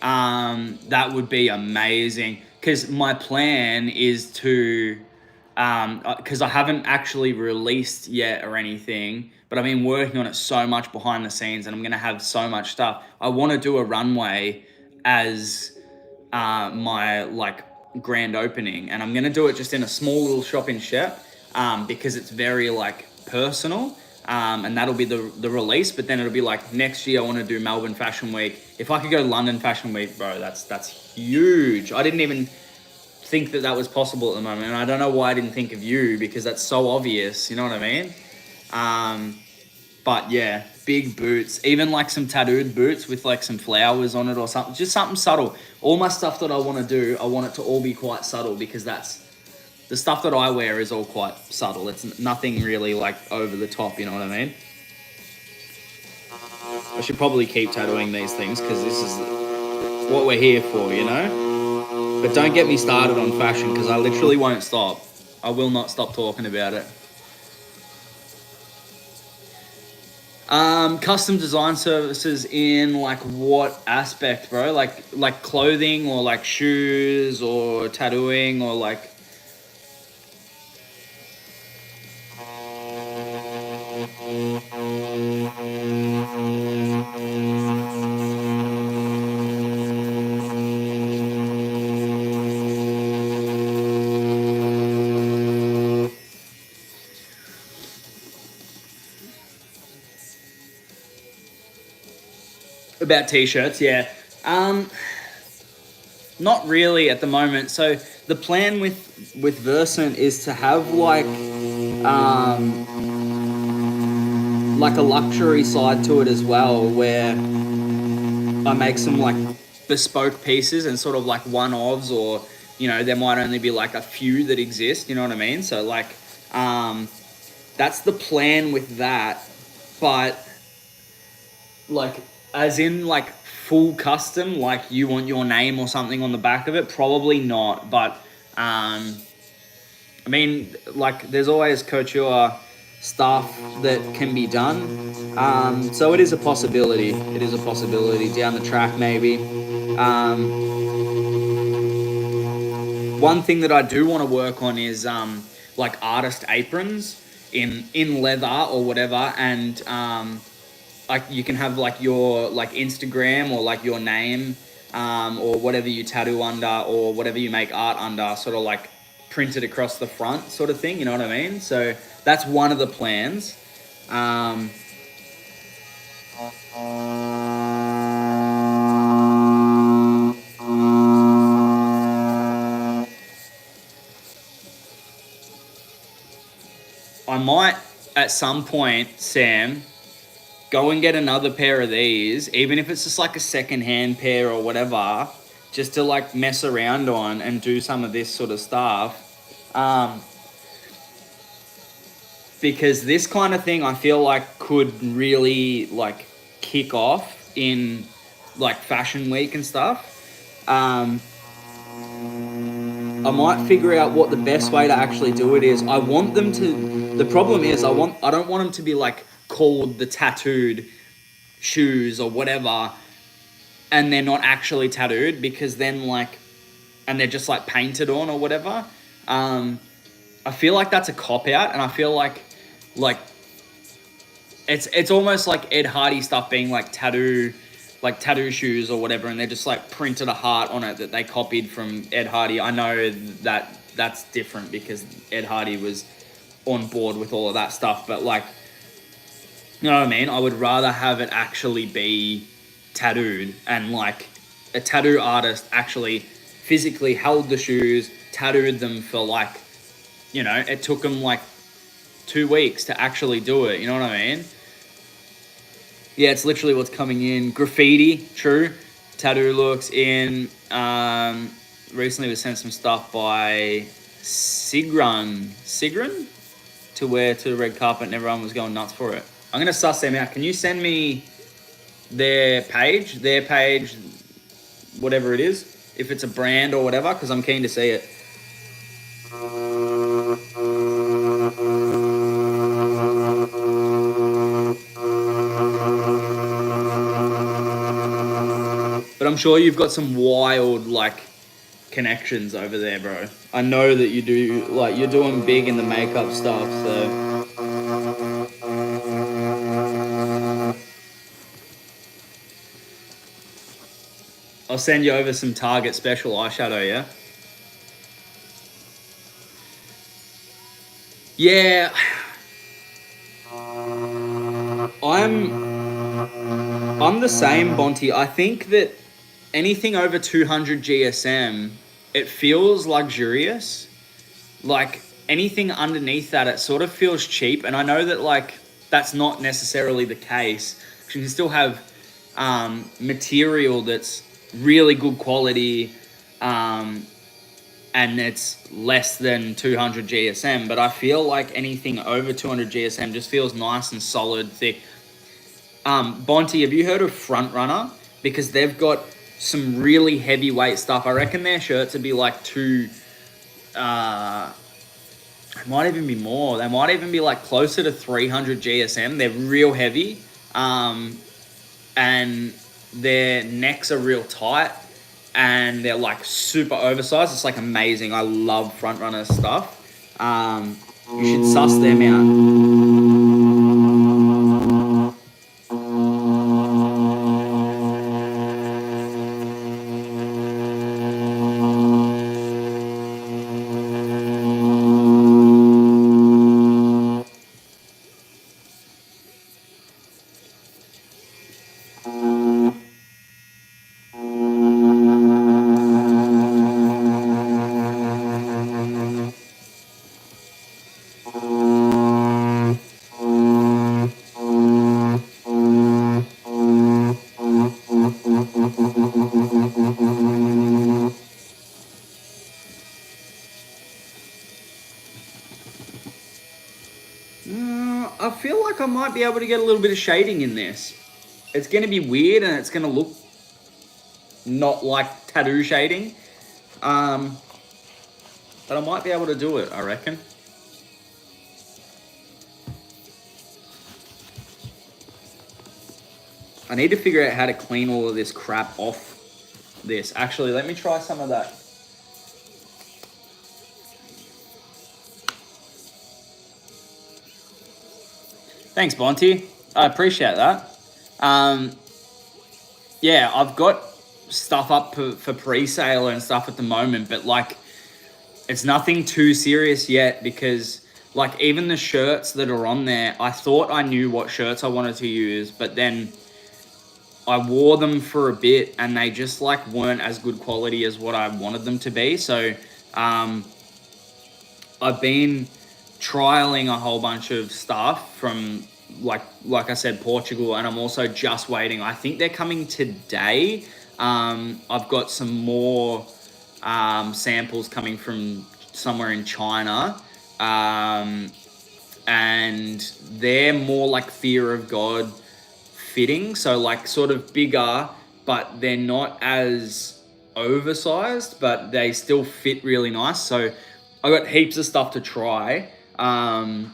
That would be amazing. Because my plan is to... because I haven't actually released yet or anything, but I've been working on it so much behind the scenes, and I'm going to have so much stuff. I want to do a runway as my like grand opening, and I'm going to do it just in a small little shop in Shep. because it's very like personal. And that'll be the release, but then it'll be like next year I want to do Melbourne Fashion Week. If I could go London Fashion Week, bro, that's huge. I didn't even think that was possible at the moment, and I don't know why I didn't think of you, because that's so obvious, you know what I mean? But yeah, big boots, even like some tattooed boots with like some flowers on it or something, just something subtle. All my stuff that I want to do, I want it to all be quite subtle, because that's the stuff that I wear is all quite subtle. It's nothing really like over the top, you know what I mean? I should probably keep tattooing these things, because this is what we're here for, you know? But don't get me started on fashion, because I literally won't stop. I will not stop talking about it. Custom design services in like what aspect, bro? Like clothing, or like shoes, or tattooing, or like... About t-shirts, yeah. Not really at the moment. So the plan with Versant is to have like a luxury side to it as well, where I make some like bespoke pieces and sort of like one-offs, or you know, there might only be like a few that exist, you know what I mean? So like that's the plan with that. But like, as in like full custom, like you want your name or something on the back of it, probably not. But I mean, like, there's always couture stuff that can be done. So it is a possibility. It is a possibility down the track, maybe. One thing that I do want to work on is like artist aprons in leather or whatever, and like you can have like your like Instagram or like your name, or whatever you tattoo under, or whatever you make art under, sort of like printed across the front, sort of thing, you know what I mean? So that's one of the plans. I might at some point, Sam, go and get another pair of these, even if it's just like a second-hand pair or whatever, just to like mess around on and do some of this sort of stuff. Because this kind of thing, I feel like could really like kick off in like fashion week and stuff. I might figure out what the best way to actually do it is. I want them to... The problem is I don't want them to be like called the tattooed shoes or whatever, and they're not actually tattooed, because then like, and they're just like painted on or whatever. I feel like that's a cop out, and I feel like it's almost like Ed Hardy stuff being like tattoo shoes or whatever, and they just like printed a heart on it that they copied from Ed Hardy. I know that that's different, because Ed Hardy was on board with all of that stuff, but like, you know what I mean? I would rather have it actually be tattooed, and like a tattoo artist actually physically held the shoes, tattooed them for like, you know, it took them like 2 weeks to actually do it, you know what I mean? Yeah, it's literally what's coming in. Graffiti, true. Tattoo looks in. Recently we sent some stuff by Sigrun to wear to the red carpet, and everyone was going nuts for it. I'm going to suss them out. Can you send me their page, whatever it is, if it's a brand or whatever, because I'm keen to see it. But I'm sure you've got some wild, like, connections over there, bro. I know that you do, like, you're doing big in the makeup stuff, so... I'll send you over some Target special eyeshadow, yeah? Yeah, I'm I'm the same, Bonty. I think that anything over 200 GSM, it feels luxurious. Like anything underneath that, it sort of feels cheap. And I know that like that's not necessarily the case. You can still have material that's really good quality, um, and it's less than 200 GSM. But I feel like anything over 200 GSM just feels nice and solid, thick. Bonte, have you heard of Front Runner? Because they've got some really heavyweight stuff. I reckon their shirts would be like it might even be more. They might even be like closer to 300 GSM. They're real heavy, and their necks are real tight, and they're like super oversized. It's like amazing. I love Front Runner stuff. You should suss them out. I feel like I might be able to get a little bit of shading in this. It's going to be weird and it's going to look not like tattoo shading. But I might be able to do it, I reckon. I need to figure out how to clean all of this crap off this. Actually, let me try some of that. Thanks, Bonty. I appreciate that. Yeah, I've got stuff up for pre-sale and stuff at the moment, but like it's nothing too serious yet because like even the shirts that are on there, I thought I knew what shirts I wanted to use, but then I wore them for a bit and they just like weren't as good quality as what I wanted them to be. So I've been trialing a whole bunch of stuff from like I said, Portugal, and I'm also just waiting. I think they're coming today. I've got some more samples coming from somewhere in China, and they're more like Fear of God fitting, so like sort of bigger, but they're not as oversized, but they still fit really nice. So I got heaps of stuff to try. And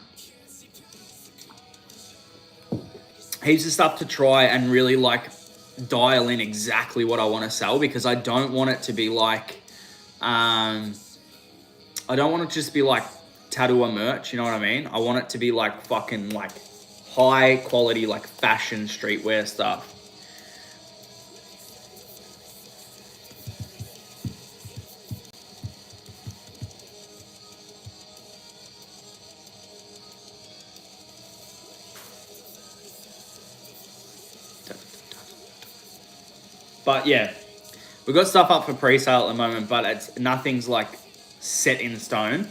really like dial in exactly what I want to sell, because I don't want it to be like I don't want it to just be like tattooer merch, you know what I mean? I want it to be like fucking like high quality like fashion streetwear stuff. But yeah, we've got stuff up for pre-sale at the moment, but it's nothing's like set in stone.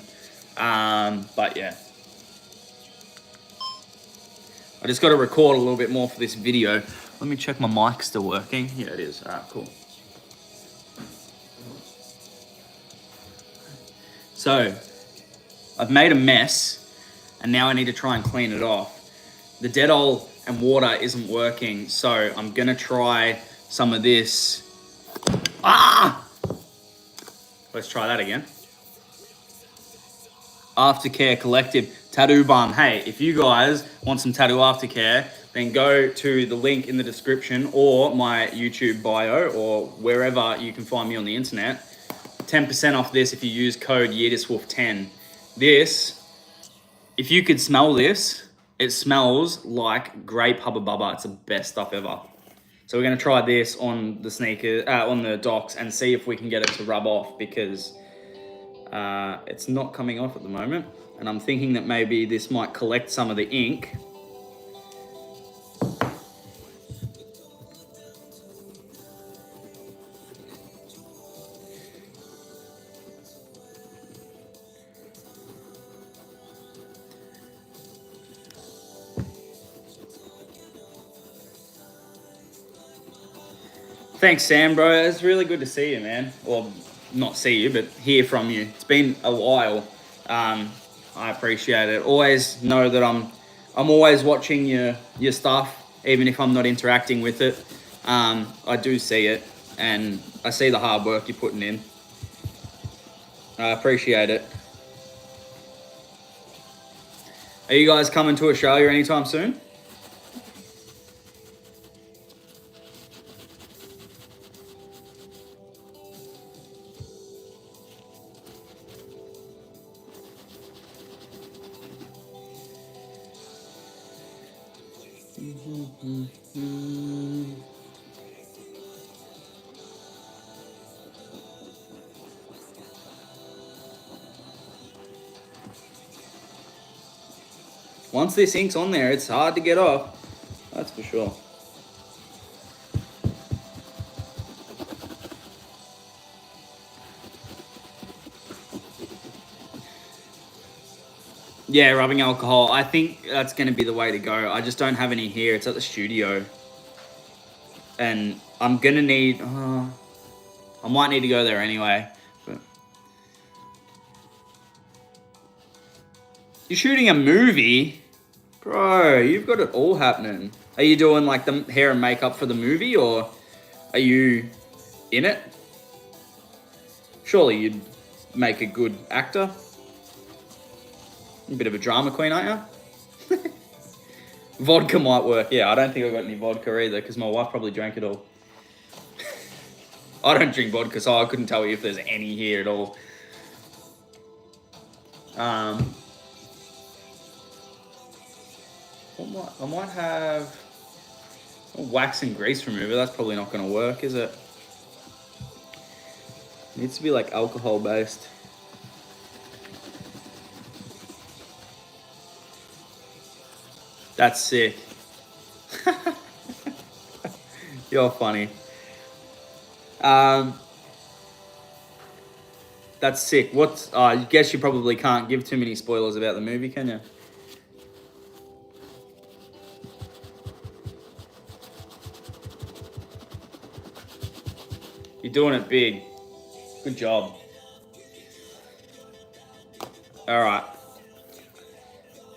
But yeah, I just got to record a little bit more for this video. Let me check my mic's still working. Yeah, it is. All right, cool. So I've made a mess, and now I need to try and clean it off. The Dettol and water isn't working, so I'm gonna try some of this. Let's try that again. Aftercare Collective Tattoo Balm. Hey, if you guys want some tattoo aftercare, then go to the link in the description or my YouTube bio or wherever you can find me on the internet. 10% off this if you use code YeardisWolf10. This, if you could smell this, it smells like grape Hubba Bubba. It's the best stuff ever. So we're going to try this on the sneakers, on the Docs, and see if we can get it to rub off, because it's not coming off at the moment. and I'm thinking that maybe this might collect some of the ink. Thanks, Sam, bro. It's really good to see you, man. Well, not see you, but hear from you. It's been a while. I appreciate it. Always know that I'm always watching your stuff, even if I'm not interacting with it. I do see it, and I see the hard work you're putting in. I appreciate it. Are you guys coming to Australia anytime soon? Once this ink's on there, it's hard to get off. That's for sure. Yeah, rubbing alcohol. I think that's going to be the way to go. I just don't have any here. It's at the studio. And I'm going to need... I might need to go there anyway. But... You're shooting a movie? Bro, you've got it all happening. Are you doing like the hair and makeup for the movie, or are you in it? Surely you'd make a good actor. A bit of a drama queen, aren't you? Vodka might work. Yeah, I don't think I've got any vodka either, because my wife probably drank it all. I don't drink vodka, so I couldn't tell you if there's any here at all. I might have a wax and grease remover. That's probably not going to work, is it? It needs to be like alcohol based. That's sick. You're funny. That's sick. I guess you probably can't give too many spoilers about the movie, can you? You're doing it big. Good job. All right.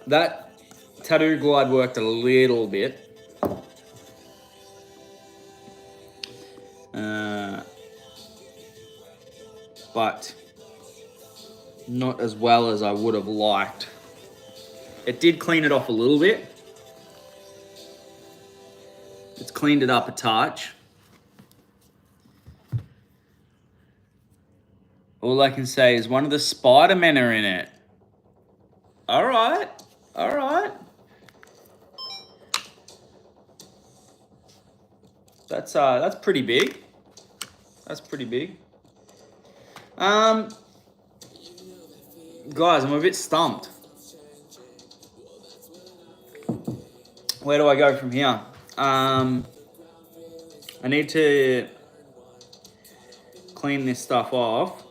That tattoo glide worked a little bit. But not as well as I would have liked. It did clean it off a little bit. It's cleaned it up a touch. All I can say is one of the Spider-Men are in it. All right. All right. That's pretty big. That's pretty big. Guys, I'm a bit stumped. Where do I go from here? I need to clean this stuff off.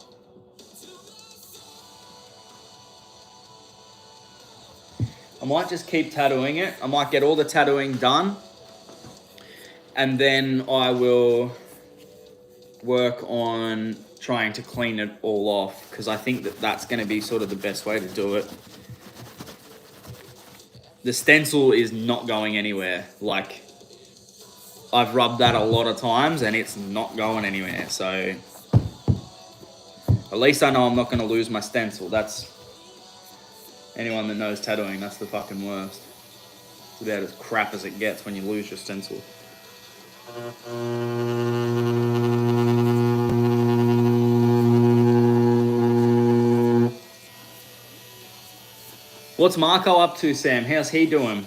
I might just keep tattooing it. I might get all the tattooing done. And then I will work on trying to clean it all off, because I think that that's going to be sort of the best way to do it. The stencil is not going anywhere. Like, I've rubbed that a lot of times and it's not going anywhere. So at least I know I'm not going to lose my stencil. That's, anyone that knows tattooing, that's the fucking worst. It's about as crap as it gets when you lose your stencil. What's Marco up to, Sam? How's he doing?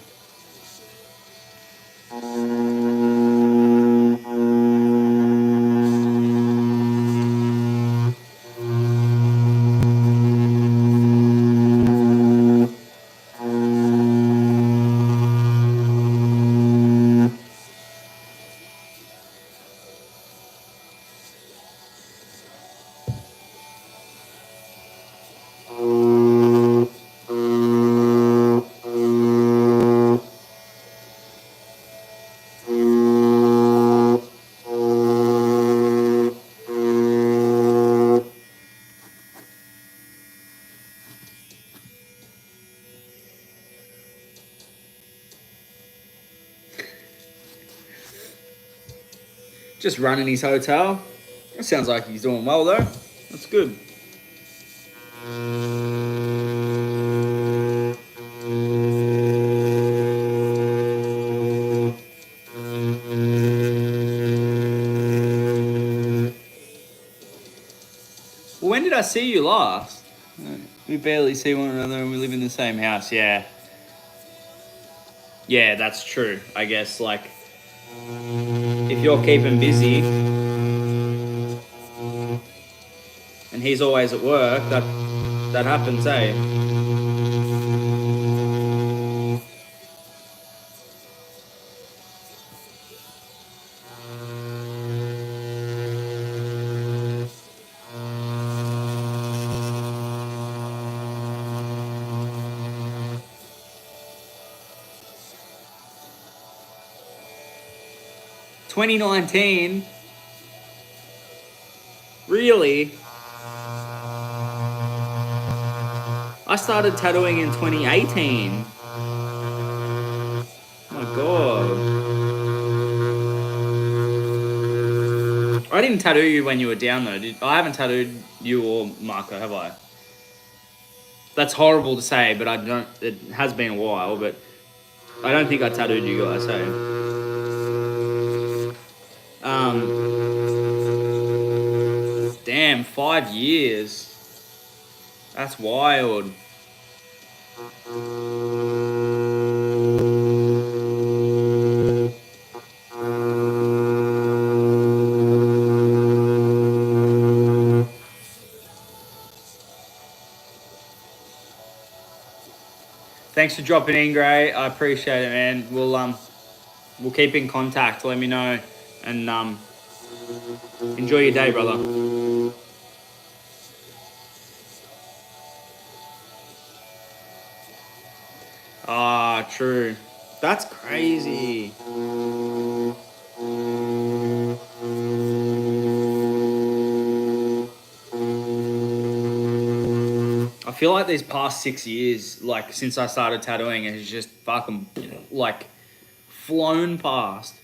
Just running his hotel. It sounds like he's doing well though. That's good. Well, when did I see you last? We barely see one another and we live in the same house. Yeah. Yeah, that's true. I guess, like, if you're keeping busy and he's always at work, that happens, eh? $2019? Really? I started tattooing in 2018. Oh my god. I didn't tattoo you when you were down though. I haven't tattooed you or Marco, have I? That's horrible to say, but I don't. It has been a while, but I don't think I tattooed you guys. Hey. Damn, 5 years. That's wild. Thanks for dropping in, Gray. I appreciate it, man. We'll keep in contact. Let me know, and enjoy your day, brother. Ah, true. That's crazy. I feel like these past 6 years, like since I started tattooing, has just fucking like flown past.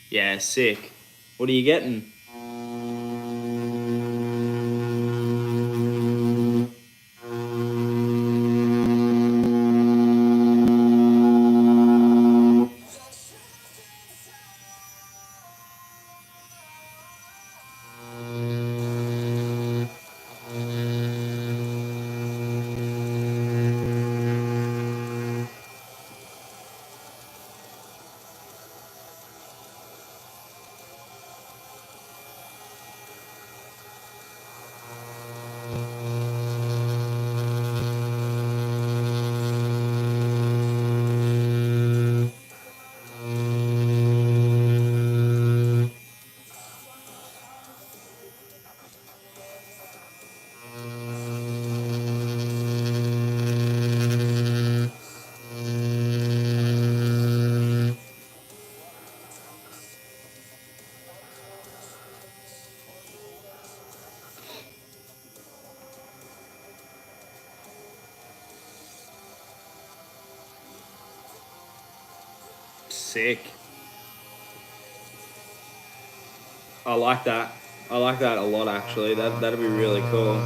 Yeah, sick. What are you getting? Sick. I like that. I like that a lot, actually. That'd be really cool.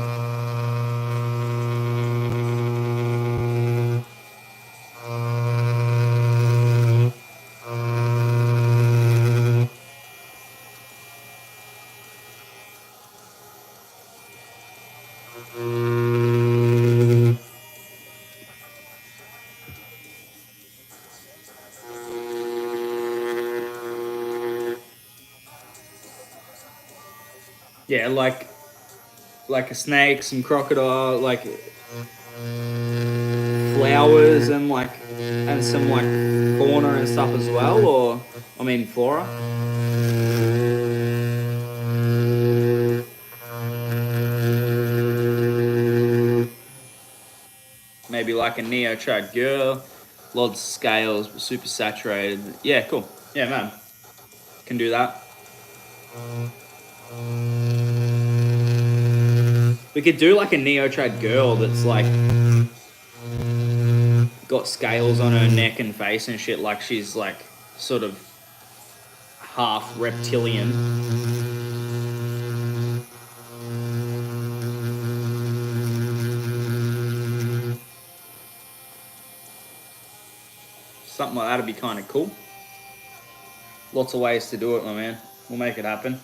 Yeah, like a snake, some crocodile, like flowers and some like fauna and stuff as well, or I mean flora. Maybe like a neo-trad girl, lots of scales, super saturated. Yeah, cool. Yeah, man, can do that. We could do like a neo-trad girl that's like got scales on her neck and face and shit, like she's like sort of half reptilian. Something like that would be kind of cool. Lots of ways to do it, my man. We'll make it happen.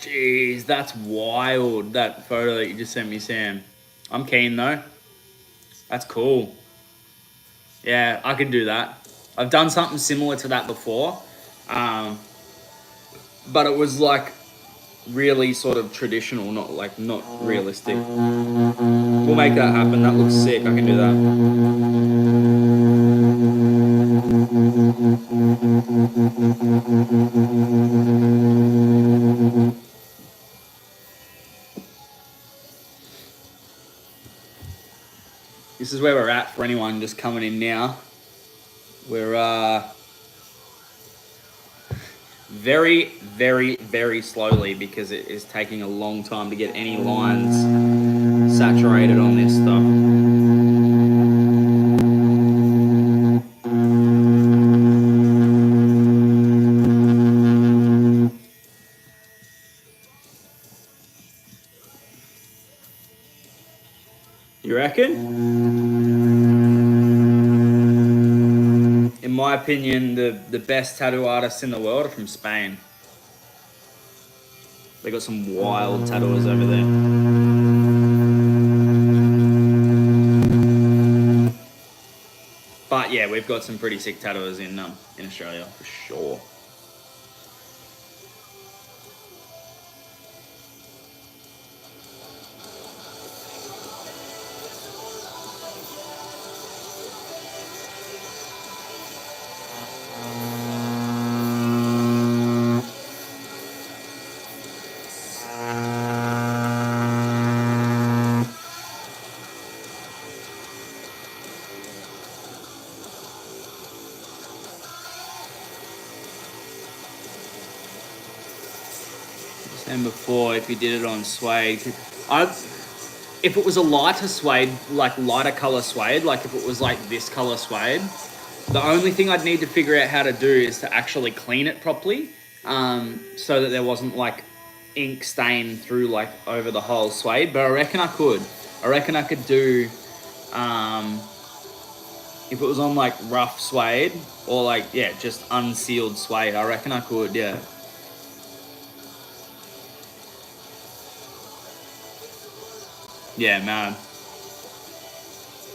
Jeez, that's wild, that photo that you just sent me, Sam. I'm keen though. That's cool. Yeah, I can do that. I've done something similar to that before. But it was like really sort of traditional, not realistic. We'll make that happen. That looks sick. I can do that. This is where we're at for anyone just coming in now. We're very, very, very slowly because it is taking a long time to get any lines saturated on this stuff. You reckon? In my opinion, the best tattoo artists in the world are from Spain. They got some wild tattooers over there. But yeah, we've got some pretty sick tattooers in Australia for sure. And before, if you did it on suede, if it was a lighter suede, like lighter color suede, like if it was like this color suede, the only thing I'd need to figure out how to do is to actually clean it properly, so that there wasn't like ink stain through like over the whole suede. But I reckon I could. I reckon I could do, if it was on like rough suede or like, yeah, just unsealed suede. I reckon I could, yeah. Yeah, man.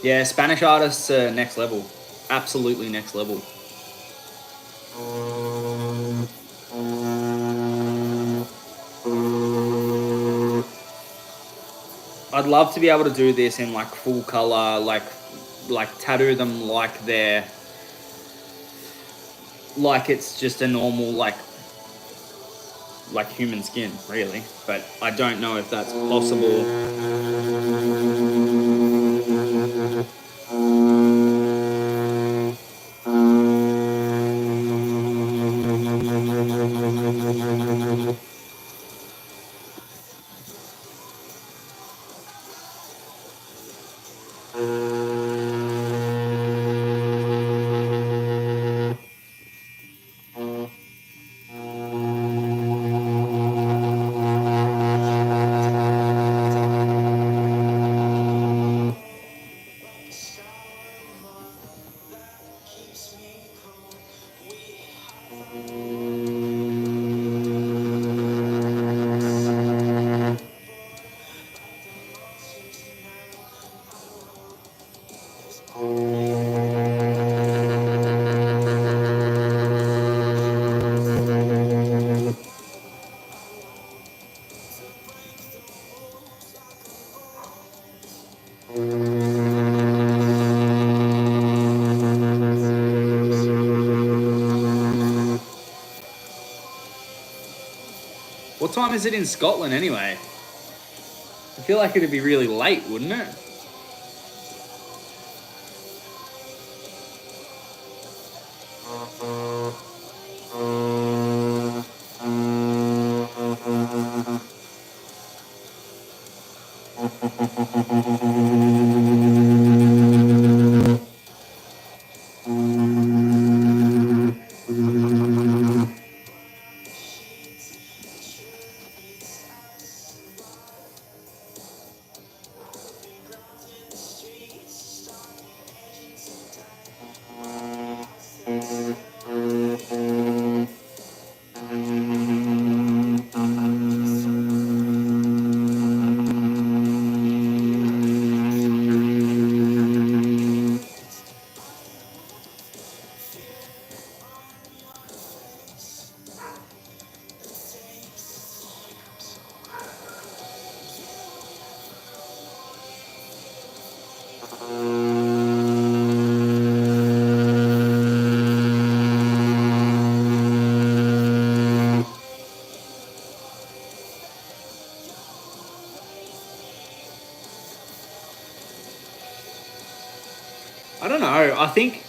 Yeah, Spanish artists are next level. Absolutely next level. I'd love to be able to do this in like full color, like tattoo them like they're like it's just a normal like human skin, really. But I don't know if that's possible. What time is it in Scotland anyway? I feel like it'd be really late, wouldn't it? I don't know. I think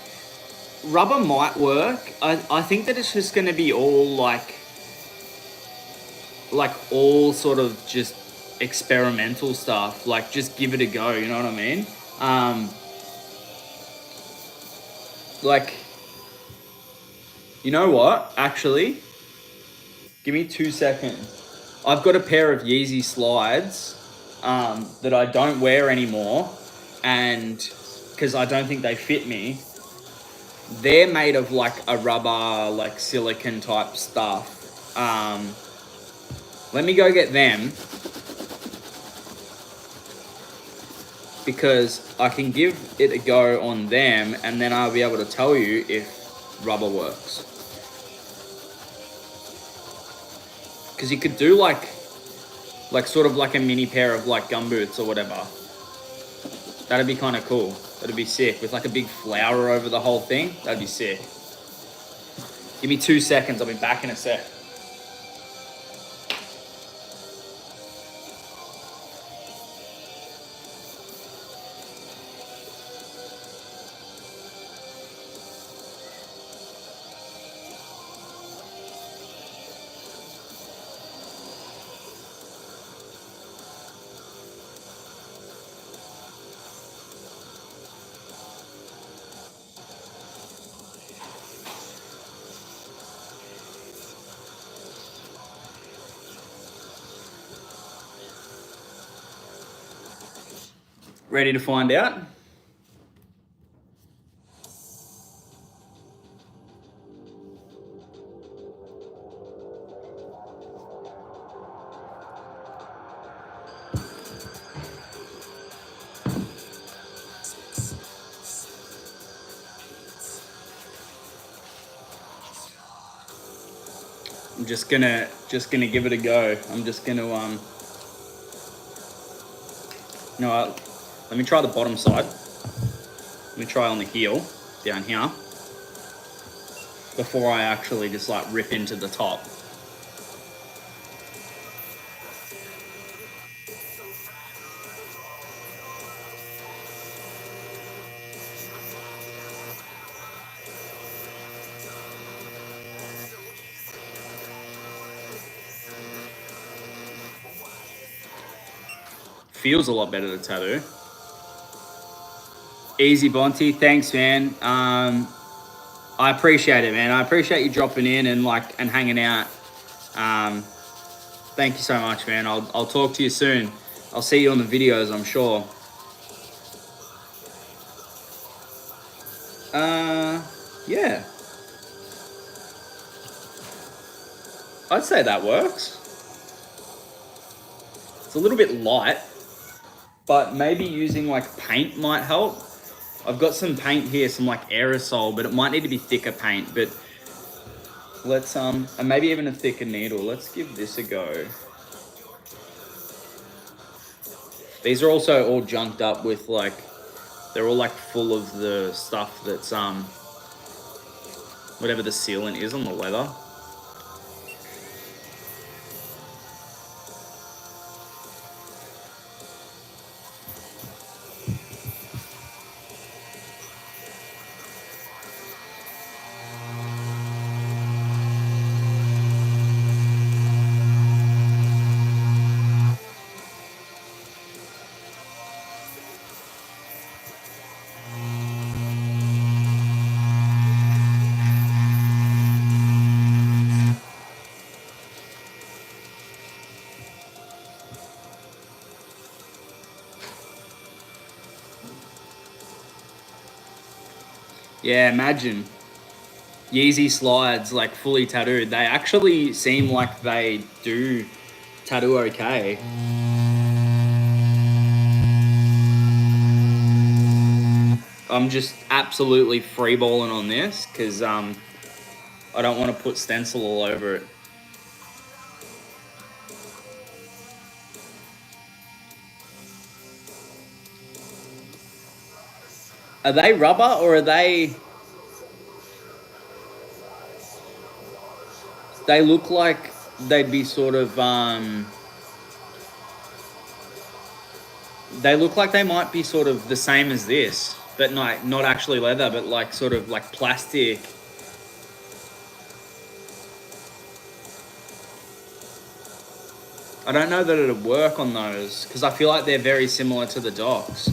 rubber might work. I think that it's just going to be all like all sort of just experimental stuff. Like just give it a go. You know what I mean? Like, you know what? Actually, give me 2 seconds. I've got a pair of Yeezy slides that I don't wear anymore, and because I don't think they fit me. They're made of like a rubber, like silicone type stuff. Let me go get them because I can give it a go on them, and then I'll be able to tell you if rubber works. Because you could do like sort of like a mini pair of like gumboots or whatever. That'd be kind of cool. That'd be sick with like a big flower over the whole thing. That'd be sick. Give me 2 seconds. I'll be back in a sec. Ready to find out? I'm just gonna give it a go. I'm just gonna no, let me try the bottom side. Let me try on the heel down here before I actually just like rip into the top. Feels a lot better to tattoo. Easy Bonte, thanks man. I appreciate it, man. I appreciate you dropping in and and hanging out. Thank you so much, man. I'll talk to you soon. I'll see you on the videos, I'm sure. Yeah. I'd say that works. It's a little bit light, but maybe using like paint might help. I've got some paint here, some like aerosol, but it might need to be thicker paint. But let's and maybe even a thicker needle. Let's give this a go. These are also all junked up with like, they're all like full of the stuff that's whatever the sealant is on the leather. Yeah, imagine. Yeezy slides, like fully tattooed. They actually seem like they do tattoo okay. I'm just absolutely freeballing on this because I don't want to put stencil all over it. Are they rubber or are they? They look like they'd be sort of. They look like they might be sort of the same as this, but not actually leather, but like sort of like plastic. I don't know that it'd work on those because I feel like they're very similar to the Docs.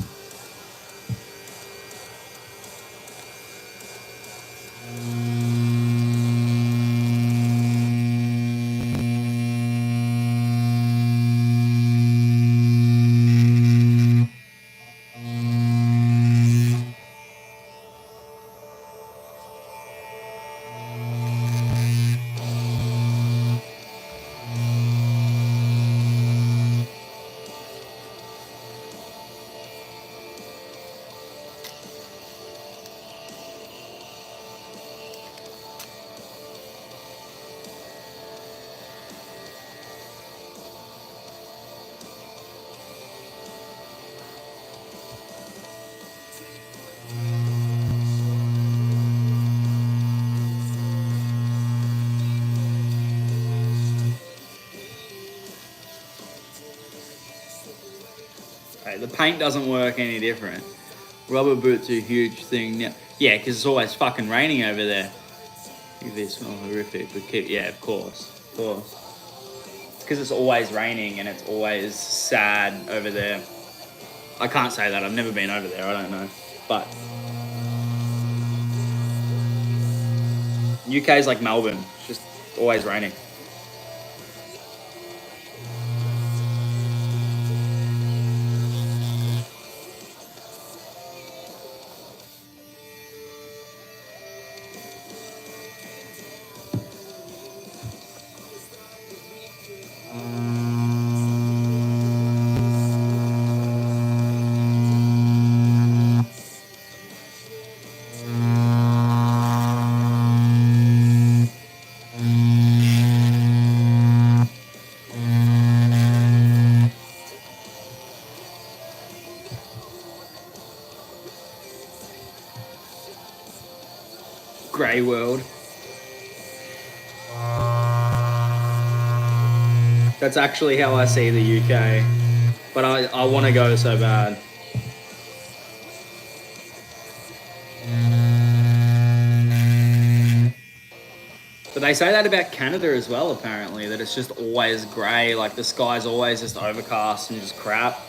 Okay, the paint doesn't work any different. Rubber boots are a huge thing now. Yeah, because it's always fucking raining over there. They smell horrific, but yeah, of course. It's because it's always raining and it's always sad over there. I can't say that. I've never been over there. I don't know. But UK's like Melbourne. It's just always raining. Grey world. That's actually how I see the UK. But I want to go so bad. But they say that about Canada as well, apparently, that it's just always grey, like the sky's always just overcast and just crap.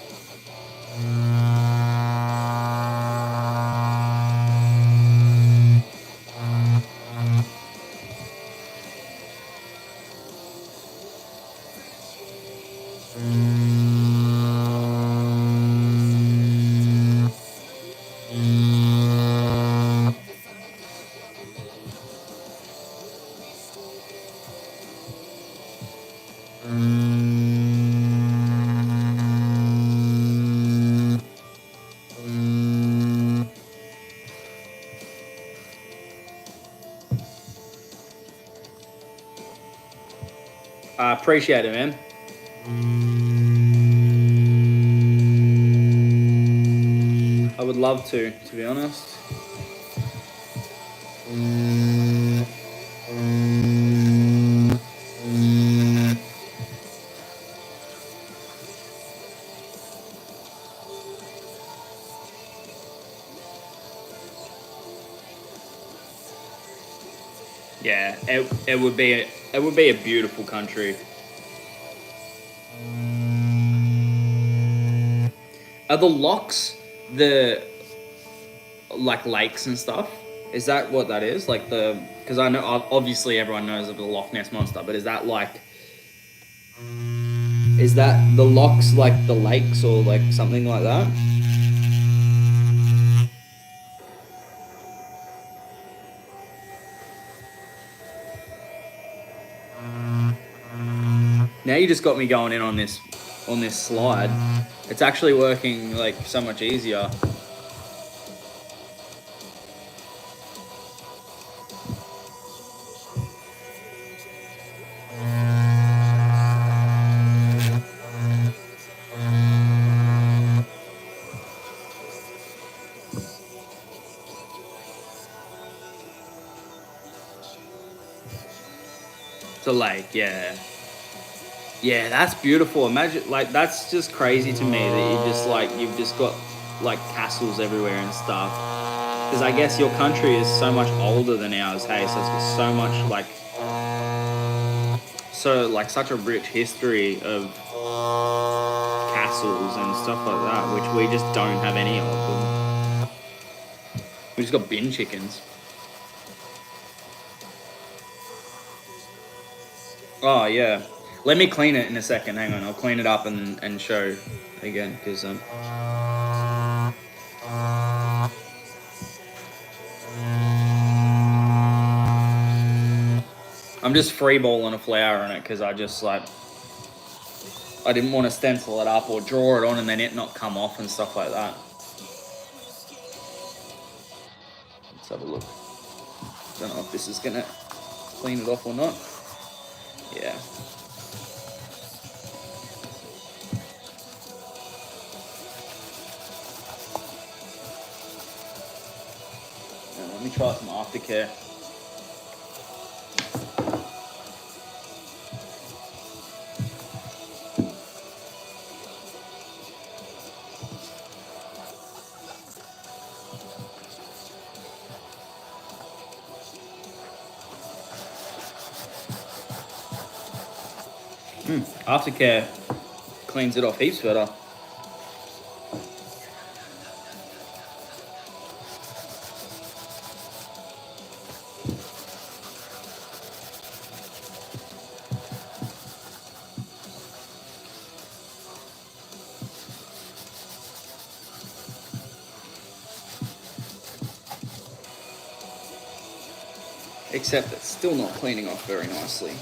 I appreciate it, man. I would love to be honest. Yeah, it would be a beautiful country. Are the locks the like lakes and stuff? Is that what that is? Like because I know obviously everyone knows of the Loch Ness monster, but is that the locks like the lakes or like something like that? Now you just got me going in on this slide. It's actually working like so much easier. It's a lake, yeah. Yeah, that's beautiful. Imagine, like, that's just crazy to me that you've just got like castles everywhere and stuff. Because I guess your country is so much older than ours, hey. So it's got so much such a rich history of castles and stuff like that, which we just don't have any of. We just got bin chickens. Oh yeah. Let me clean it in a second. Hang on, I'll clean it up and show again because I'm just freeballing a flower on it because I didn't want to stencil it up or draw it on and then it not come off and stuff like that. Let's have a look. Don't know if this is gonna clean it off or not. Yeah. Now, let me try some aftercare. Aftercare cleans it off heaps better. Except it's still not cleaning off very nicely.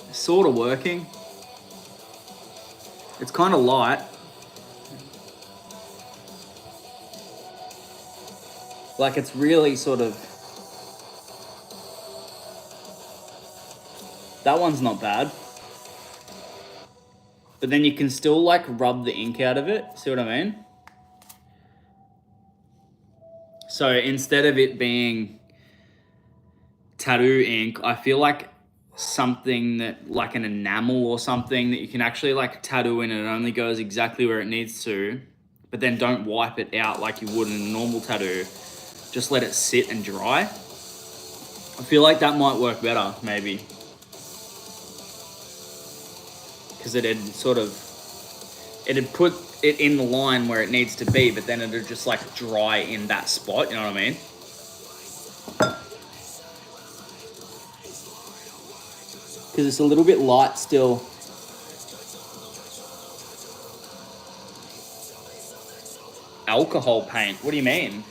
It's sort of working. It's kind of light. Like it's really sort of... That one's not bad. But then you can still like rub the ink out of it. See what I mean? So instead of it being tattoo ink, I feel like something that like an enamel or something that you can actually like tattoo in and it only goes exactly where it needs to, but then don't wipe it out like you would in a normal tattoo. Just let it sit and dry. I feel like that might work better, maybe. Because it'd put it in the line where it needs to be, but then it'd just like dry in that spot, you know what I mean? Because it's a little bit light still. Alcohol paint, what do you mean?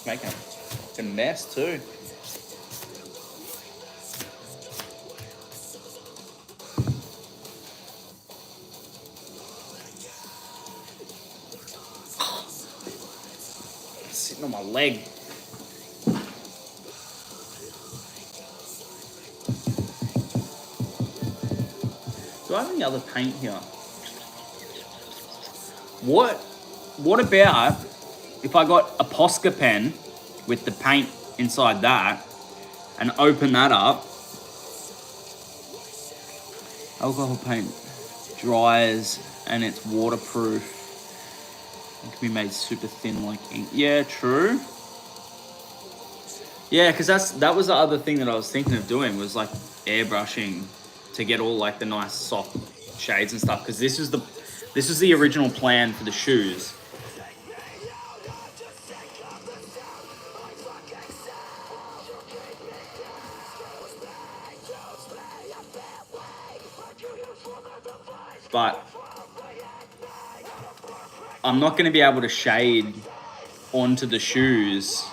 Making a fucking mess too. Sitting on my leg. Do I have any other paint here? What about if I got a Posca pen with the paint inside that and open that up? Alcohol paint dries and it's waterproof. It can be made super thin like ink. Yeah, true. Yeah, because that was the other thing that I was thinking of doing was like airbrushing to get all like the nice soft shades and stuff. Because this is the original plan for the shoes. but I'm not going to be able to shade onto the shoes.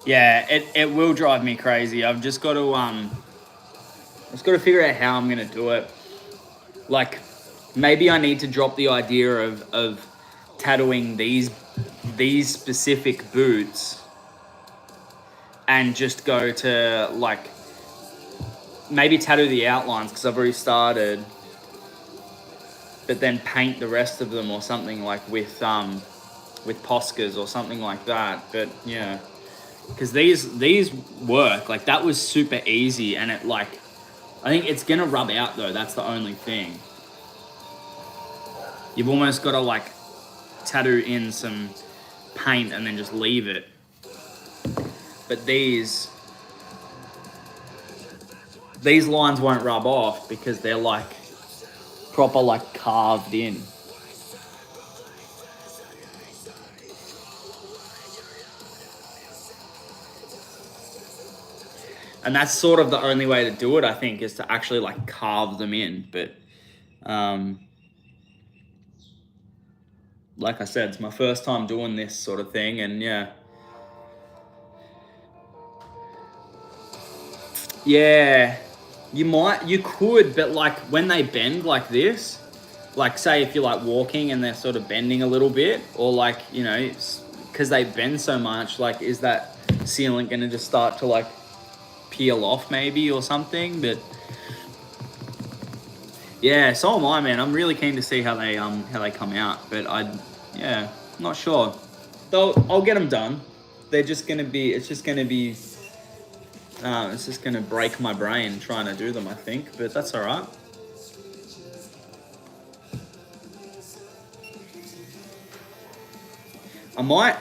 Yeah, it will drive me crazy. I've just got to figure out how I'm gonna do it. Like, maybe I need to drop the idea of tattooing these specific boots and just go to like maybe tattoo the outlines because I've already started, but then paint the rest of them or something like with Poscas or something like that. But yeah. Because these work. Like, that was super easy, and it, like, I think it's gonna rub out though. That's the only thing. You've almost got to like tattoo in some paint and then just leave it. But these lines won't rub off because they're like proper like carved in. And that's sort of the only way to do it, I think, is to actually like carve them in. But like I said, it's my first time doing this sort of thing, and yeah. Yeah, you could, but like when they bend like this, like say if you're like walking and they're sort of bending a little bit, or like, you know, because they bend so much, like is that sealant gonna just start to like peel off maybe or something? But yeah, so am I, man. I'm really keen to see how they come out, but I'm not sure. Though I'll get them done. It's just gonna break my brain trying to do them, I think, but that's all right. I might.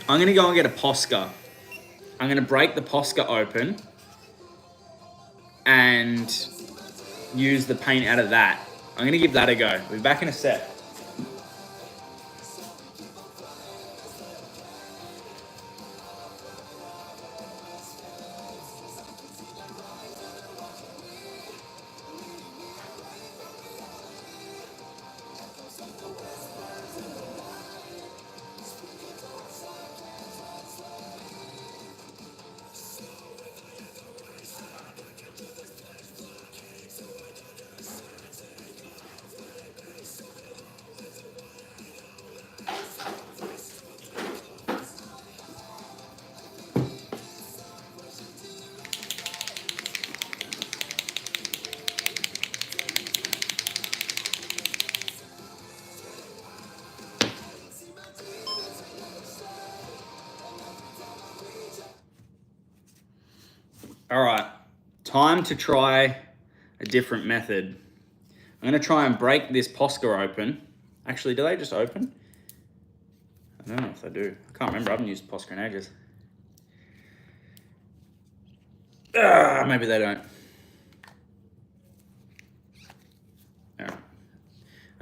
I'm gonna go and get a Posca. I'm gonna break the Posca open and use the paint out of that. I'm gonna give that a go. We'll be back in a sec. All right, time to try a different method. I'm gonna try and break this Posca open. Actually, do they just open? I don't know if they do. I can't remember. I haven't used Posca in ages. Maybe they don't. All right.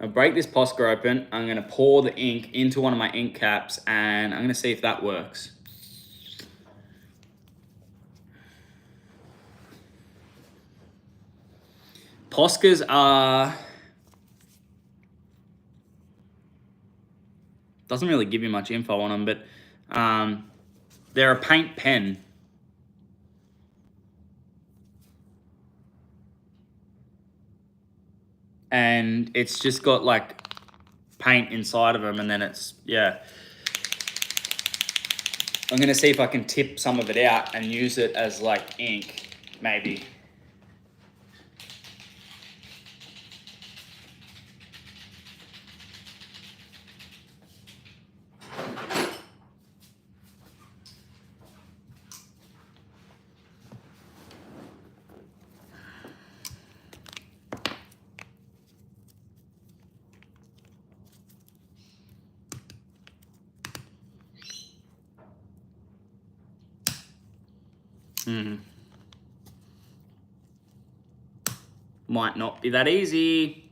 I'll break this Posca open. I'm gonna pour the ink into one of my ink caps, and I'm gonna see if that works. Poscas are... doesn't really give you much info on them, but they're a paint pen. And it's just got like paint inside of them, and then it's, yeah. I'm gonna see if I can tip some of it out and use it as like ink, maybe. Might not be that easy.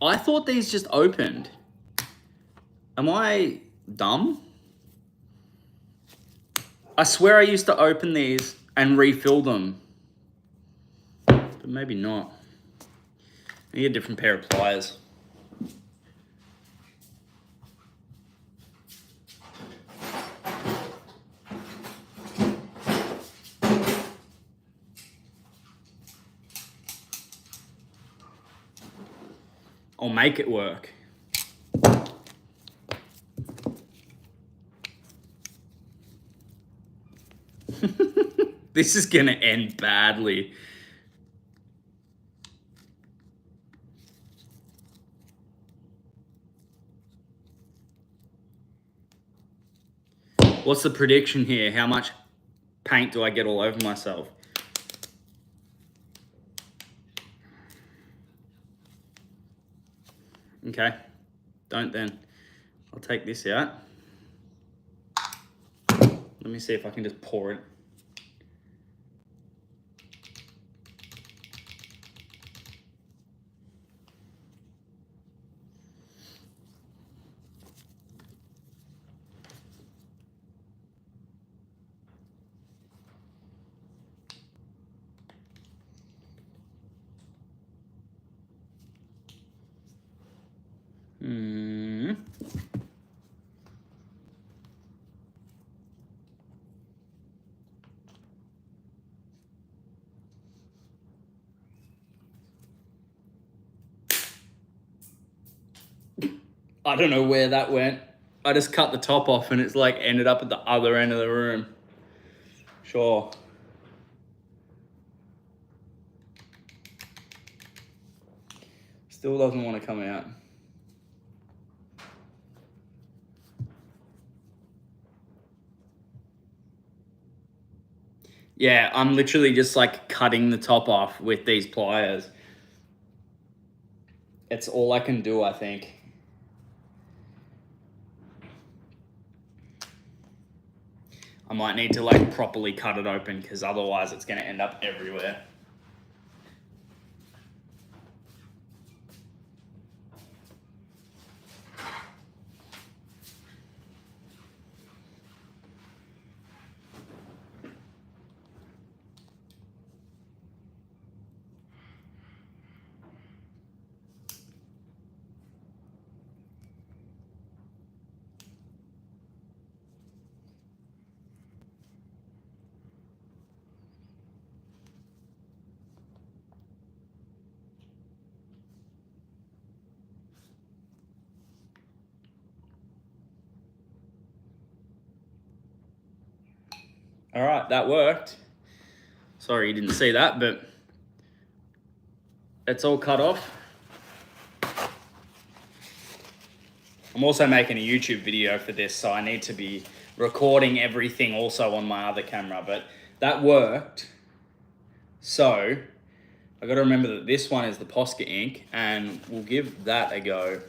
I thought these just opened. Am I dumb? I swear I used to open these and refill them. But maybe not. I need a different pair of pliers. I'll make it work. This is gonna end badly. What's the prediction here? How much paint do I get all over myself? Okay, don't then. I'll take this out. Let me see if I can just pour it. I don't know where that went. I just cut the top off and it's like ended up at the other end of the room. Sure. Still doesn't want to come out. Yeah, I'm literally just like cutting the top off with these pliers. It's all I can do, I think. I might need to like properly cut it open because otherwise it's going to end up everywhere. All right, that worked. Sorry you didn't see that, but it's all cut off. I'm also making a YouTube video for this, so I need to be recording everything also on my other camera, but that worked. So I got to remember that this one is the Posca ink, and we'll give that a go.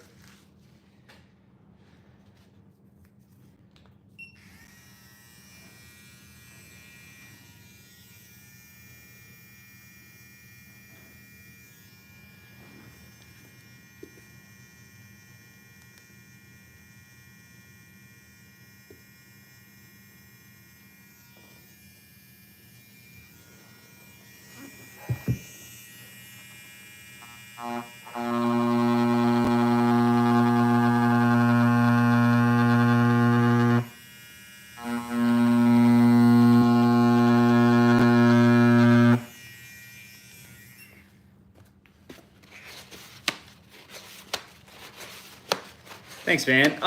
Thanks, man.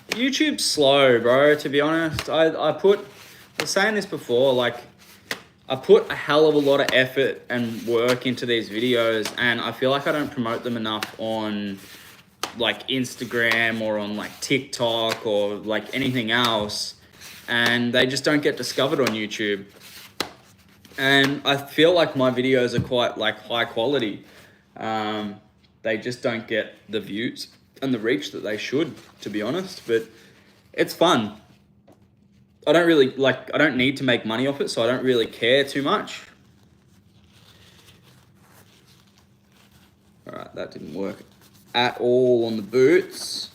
YouTube's slow, bro, to be honest. I was saying this before, like, I put a hell of a lot of effort and work into these videos, and I feel like I don't promote them enough on, like, Instagram or on, like, TikTok or, like, anything else, and they just don't get discovered on YouTube. And I feel like my videos are quite, like, high quality. They just don't get the views and the reach that they should, to be honest. But it's fun. I don't need to make money off it, so I don't really care too much. All right, that didn't work at all on the boots.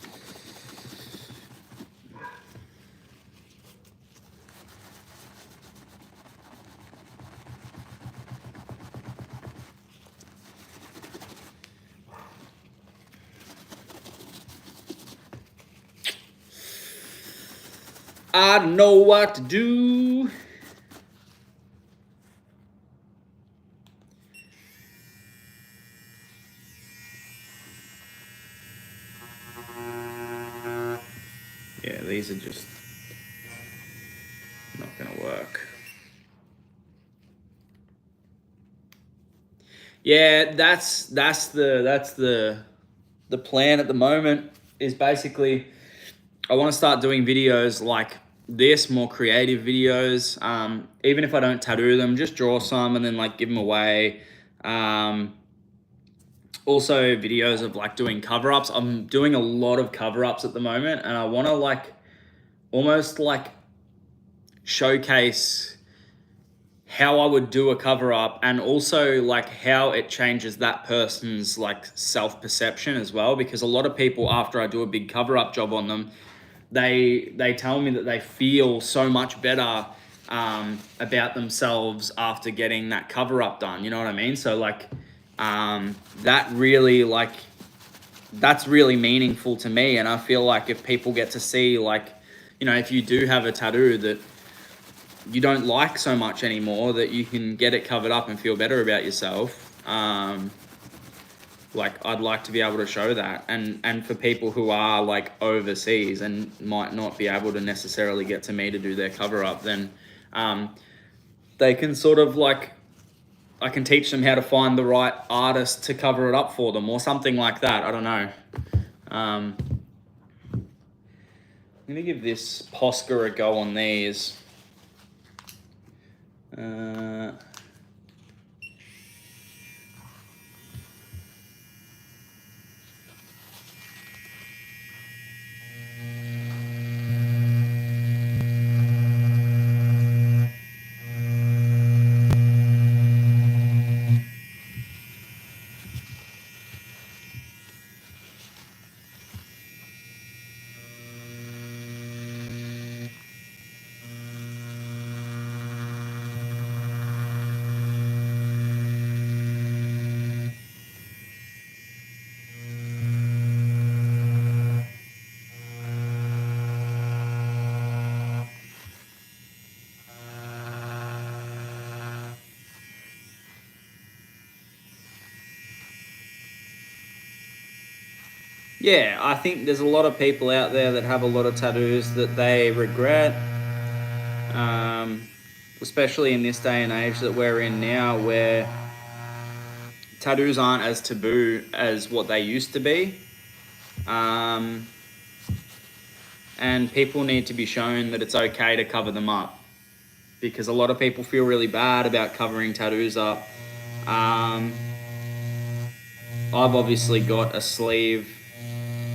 I don't know what to do. Yeah, these are just not gonna work. Yeah, that's the plan at the moment, is basically I want to start doing videos like this, more creative videos. Even if I don't tattoo them, just draw some and then like give them away. Also videos of like doing cover-ups. I'm doing a lot of cover-ups at the moment, and I want to like almost like showcase how I would do a cover-up, and also like how it changes that person's like self-perception as well. Because a lot of people, after I do a big cover-up job on them, they tell me that they feel so much better about themselves after getting that cover-up done. You know what I mean? So like that's really meaningful to me. And I feel like if people get to see, like, you know, if you do have a tattoo that you don't like so much anymore, that you can get it covered up and feel better about yourself. Like, I'd like to be able to show that. And for people who are like overseas and might not be able to necessarily get to me to do their cover up, then they can sort of like, I can teach them how to find the right artist to cover it up for them, or something like that. I don't know. I'm gonna give this Posca a go on these. Yeah, I think there's a lot of people out there that have a lot of tattoos that they regret, especially in this day and age that we're in now, where tattoos aren't as taboo as what they used to be. And people need to be shown that it's okay to cover them up, because a lot of people feel really bad about covering tattoos up. I've obviously got a sleeve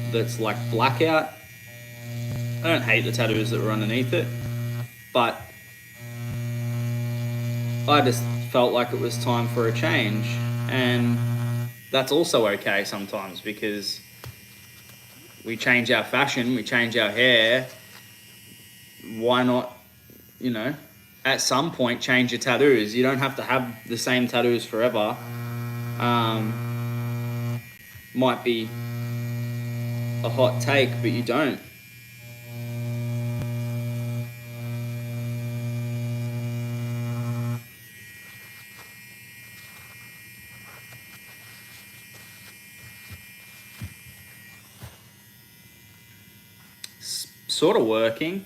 that's like blackout. I don't hate the tattoos that were underneath it, but I just felt like it was time for a change. And that's also okay sometimes, because we change our fashion, we change our hair. Why not, you know, at some point change your tattoos? You don't have to have the same tattoos forever. Might be a hot take, but you don't. Sort of working.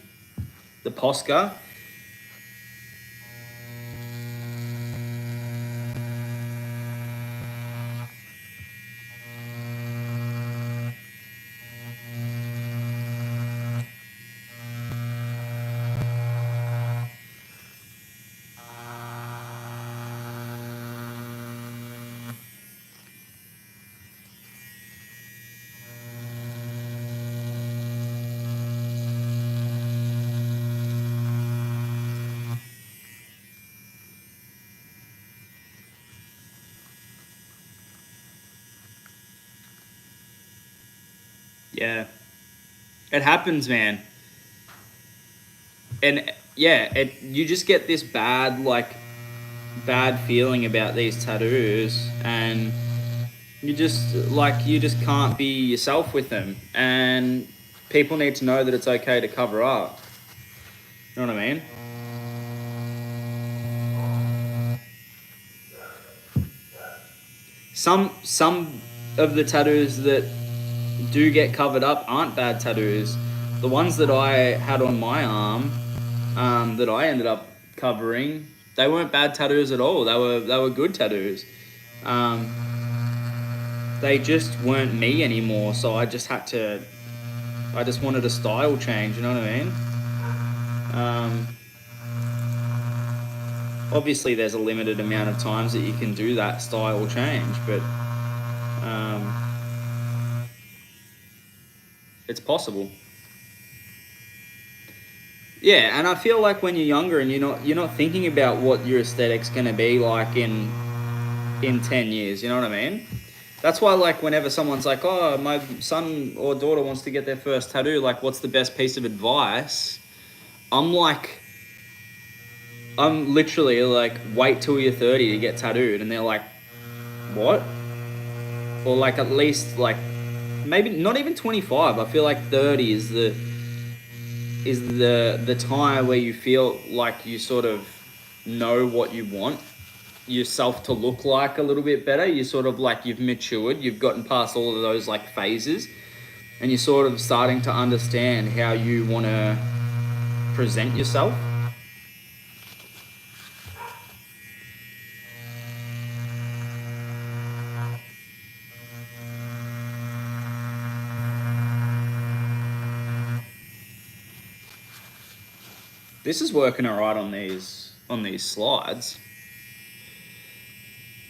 The Posca. Yeah. It happens, man. And yeah, you just get this bad feeling about these tattoos, and you just can't be yourself with them, and people need to know that it's okay to cover up. You know what I mean? Some of the tattoos that do get covered up aren't bad tattoos. The ones that I had on my arm, that I ended up covering, they weren't bad tattoos at all. They were good tattoos. They just weren't me anymore. So I just wanted a style change. You know what I mean? Obviously, there's a limited amount of times that you can do that style change, but it's possible. Yeah, and I feel like when you're younger and you're not thinking about what your aesthetic's gonna be like in 10 years. You know what I mean? That's why, like, whenever someone's like, "Oh, my son or daughter wants to get their first tattoo," like, what's the best piece of advice? I'm like, I'm literally like, wait till you're 30 to get tattooed, and they're like, what? Or like at least like maybe not even 25. I feel like 30 is the time where you feel like you sort of know what you want yourself to look like a little bit better. You sort of like, you've matured, you've gotten past all of those like phases, and you're sort of starting to understand how you want to present yourself. This is working alright on these slides.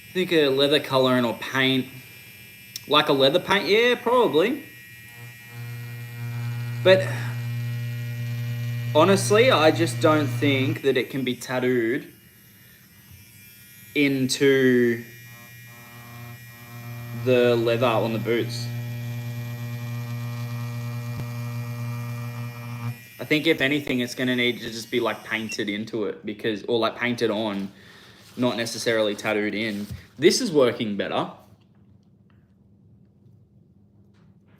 I think a leather coloring or paint, like a leather paint, yeah, probably. But honestly, I just don't think that it can be tattooed into the leather on the boots. I think if anything, it's going to need to just be like painted into it, or like painted on, not necessarily tattooed in. This is working better.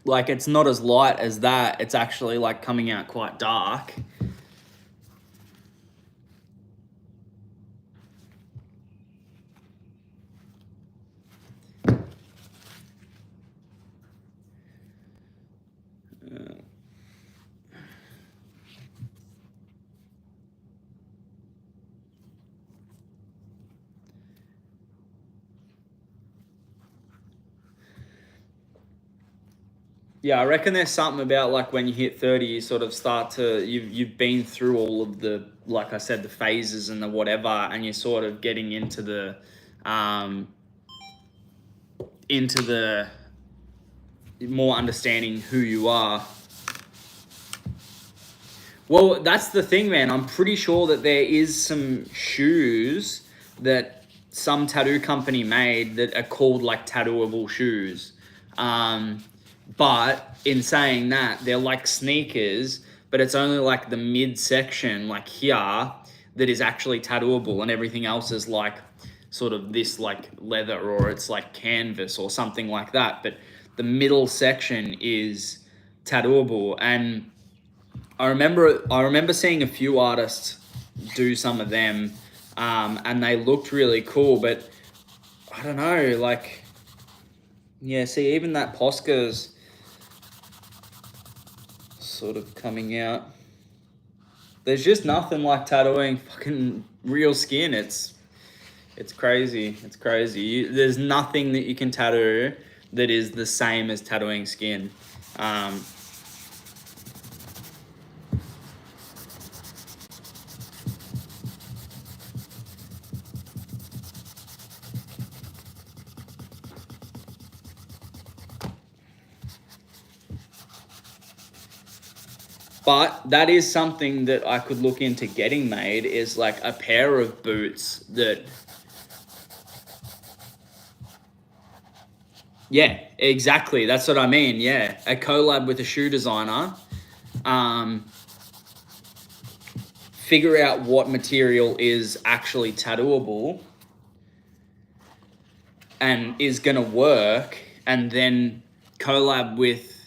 Like, it's not as light as that. It's actually like coming out quite dark. Yeah, I reckon there's something about like when you hit 30, you sort of start to, you've been through all of the, like I said, the phases and the whatever, and you're sort of getting into the more understanding who you are. Well, that's the thing, man. I'm pretty sure that there is some shoes that some tattoo company made that are called like tattooable shoes. But in saying that, they're like sneakers, but it's only like the midsection, like here, that is actually tattooable, and everything else is like sort of this like leather, or it's like canvas or something like that. But the middle section is tattooable, and I remember seeing a few artists do some of them, and they looked really cool. But I don't know, like, yeah. See, even that Posca's sort of coming out. There's just nothing like tattooing fucking real skin. It's crazy. It's crazy. There's nothing that you can tattoo that is the same as tattooing skin. But that is something that I could look into getting made, is like a pair of boots that, yeah, Exactly, that's what I mean. Yeah, a collab with a shoe designer. Figure out what material is actually tattooable and is gonna work, and then collab with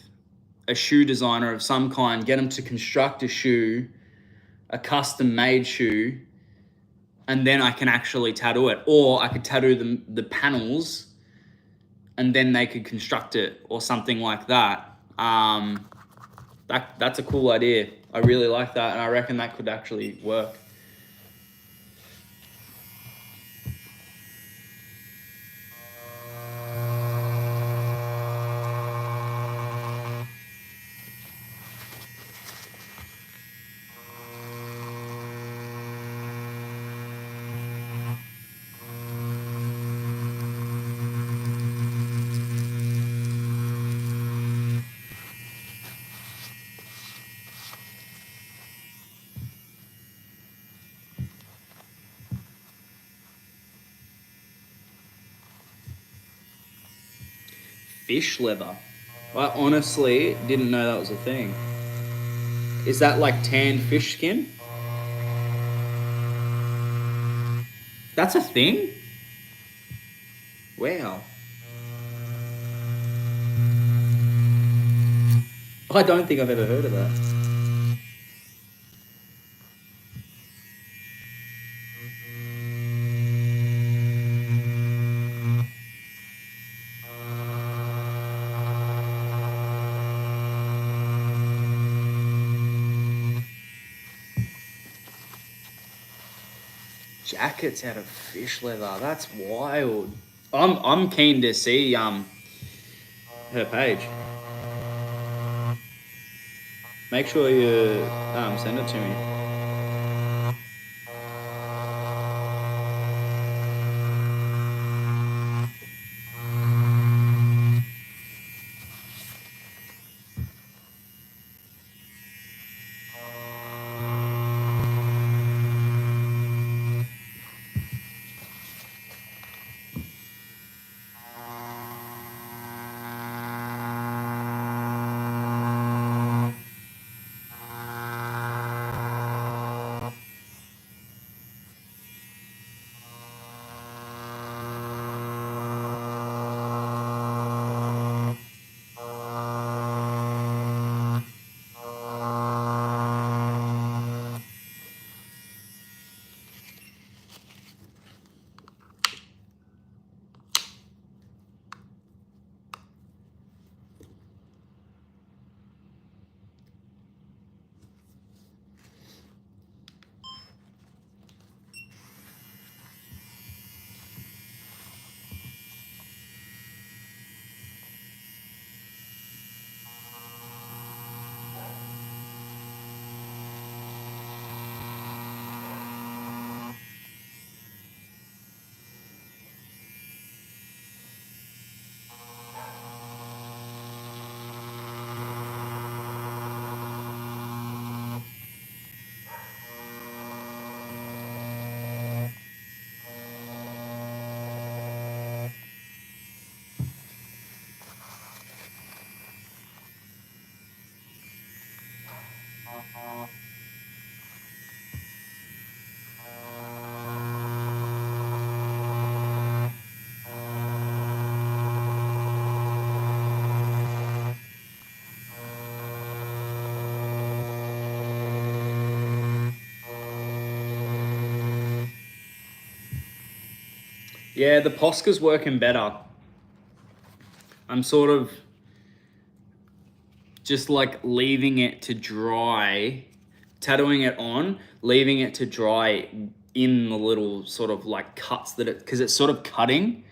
a shoe designer of some kind, get them to construct a shoe, a custom made shoe, and then I can actually tattoo it. Or I could tattoo the panels and then they could construct it or something like that. That's a cool idea. I really like that, and I reckon that could actually work. Fish leather. I honestly didn't know that was a thing. Is that like tanned fish skin? That's a thing? Wow. I don't think I've ever heard of that. Jackets out of fish leather. That's wild. I'm keen to see her page. Make sure you send it to me. Yeah, the Posca's working better. I'm sort of just like leaving it to dry, tattooing it on, leaving it to dry in the little sort of like cuts that it, because it's sort of cutting.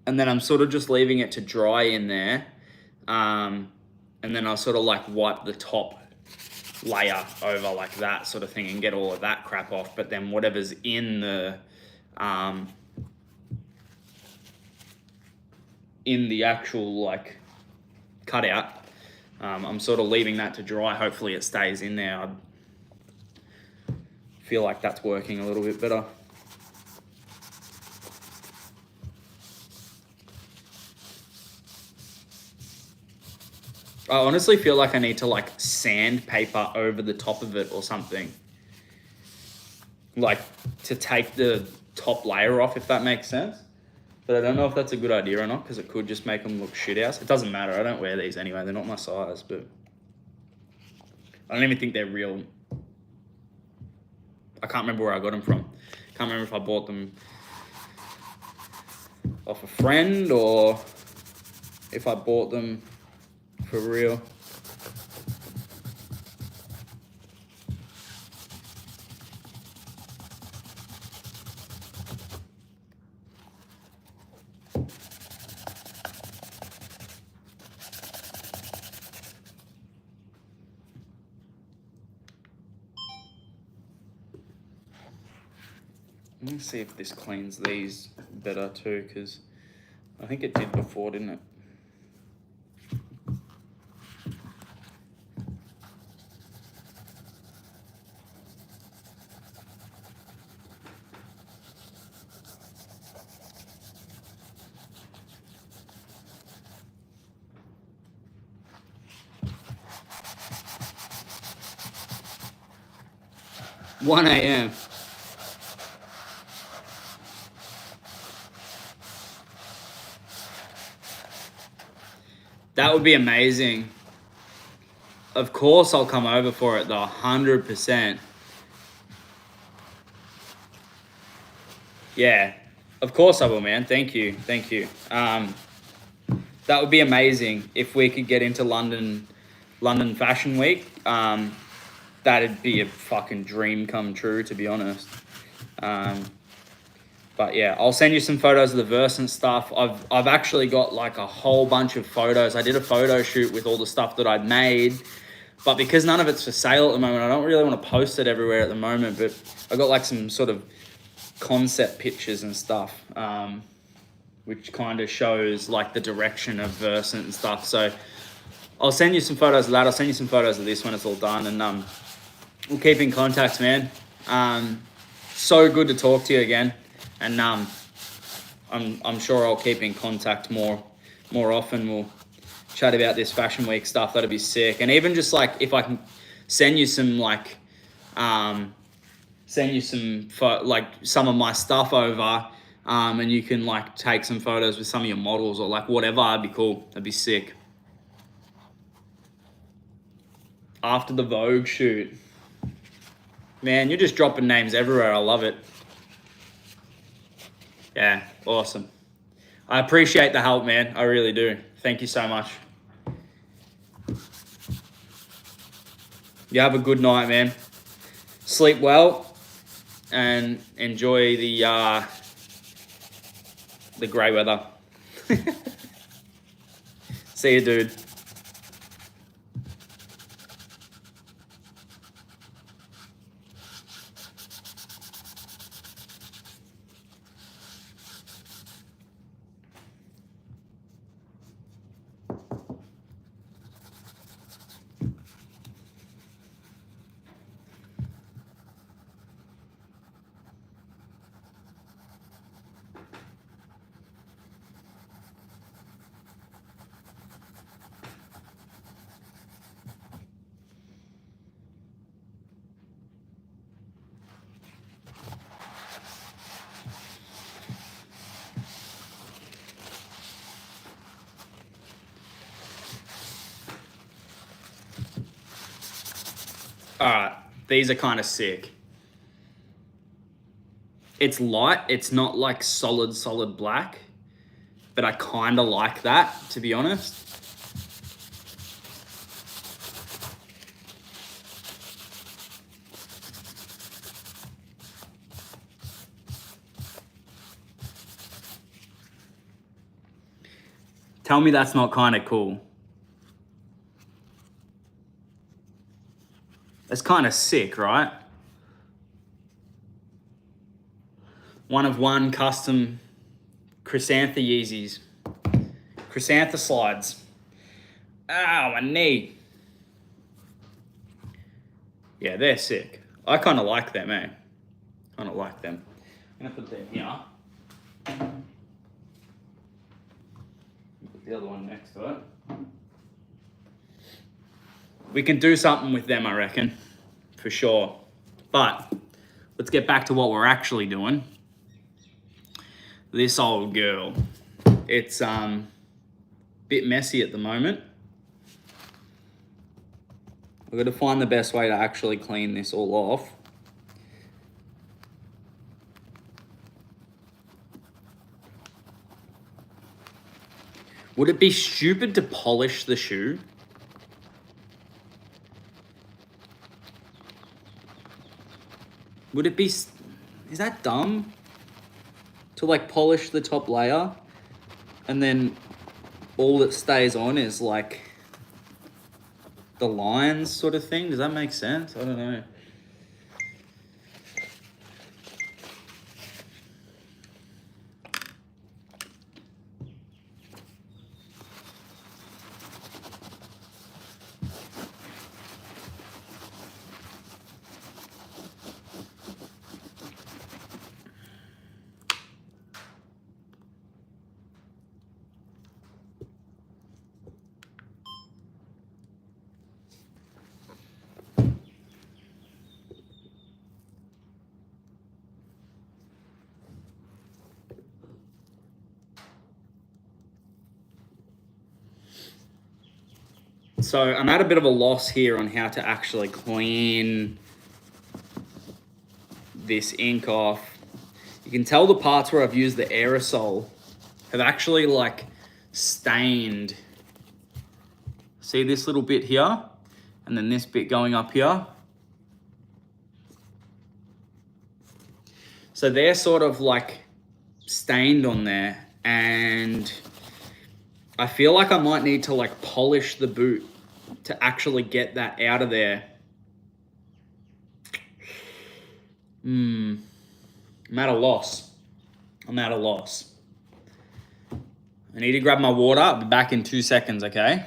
And then I'm sort of just leaving it to dry in there. And then I'll sort of like wipe the top layer over like that sort of thing and get all of that crap off. But then whatever's in the actual like cutout, I'm sort of leaving that to dry. Hopefully it stays in there. I feel like that's working a little bit better. I honestly feel like I need to like sandpaper over the top of it or something. Like to take the top layer off, if that makes sense. But I don't know if that's a good idea or not, because it could just make them look shit house. It doesn't matter. I don't wear these anyway. They're not my size, but I don't even think they're real. I can't remember where I got them from. Can't remember if I bought them off a friend or if I bought them for real. Let me see if this cleans these better too, because I think it did before, didn't it? One a.m. That would be amazing. Of course I'll come over for it though, 100%. Yeah, of course I will, man. Thank you. That would be amazing if we could get into London Fashion Week. That'd be a fucking dream come true, to be honest. But yeah, I'll send you some photos of the Versant stuff. I've actually got like a whole bunch of photos. I did a photo shoot with all the stuff that I'd made, but because none of it's for sale at the moment, I don't really want to post it everywhere at the moment, but I got like some sort of concept pictures and stuff, which kind of shows like the direction of Versant and stuff. So I'll send you some photos of that. I'll send you some photos of this when it's all done, and we'll keep in contact, man. So good to talk to you again. And I'm sure I'll keep in contact more often. We'll chat about this Fashion Week stuff. That'd be sick. And even just like if I can send you some like some of my stuff over, and you can like take some photos with some of your models or like whatever. That'd be cool. That'd be sick. After the Vogue shoot, man, you're just dropping names everywhere. I love it. Yeah, awesome. I appreciate the help, man. I really do. Thank you so much. You have a good night, man. Sleep well and enjoy the grey weather. See you, dude. Alright, these are kind of sick. It's light, it's not like solid black, but I kind of like that, to be honest. Tell me that's not kind of cool. It's kind of sick, right? One of one custom Chrysantha Yeezys. Chrysantha slides. Ow, my knee. Yeah, they're sick. I kind of like them, eh? Kind of like them. I'm gonna put them here. Put the other one next to it. we can do something with them, I reckon, for sure. But let's get back to what we're actually doing. This old girl, it's a bit messy at the moment. We've got to find the best way to actually clean this all off. Would it be stupid to polish the shoe? Would it be... Is that dumb? To like polish the top layer and then all that stays on is like the lines sort of thing? Does that make sense? I don't know. So I'm at a bit of a loss here on how to actually clean this ink off. You can tell the parts where I've used the aerosol have actually like stained. See this little bit here? And then this bit going up here. So they're sort of like stained on there, and I feel like I might need to like polish the boot to actually get that out of there. I'm at a loss. I'm at a loss. I need to grab my water. I'll be back in 2 seconds, okay?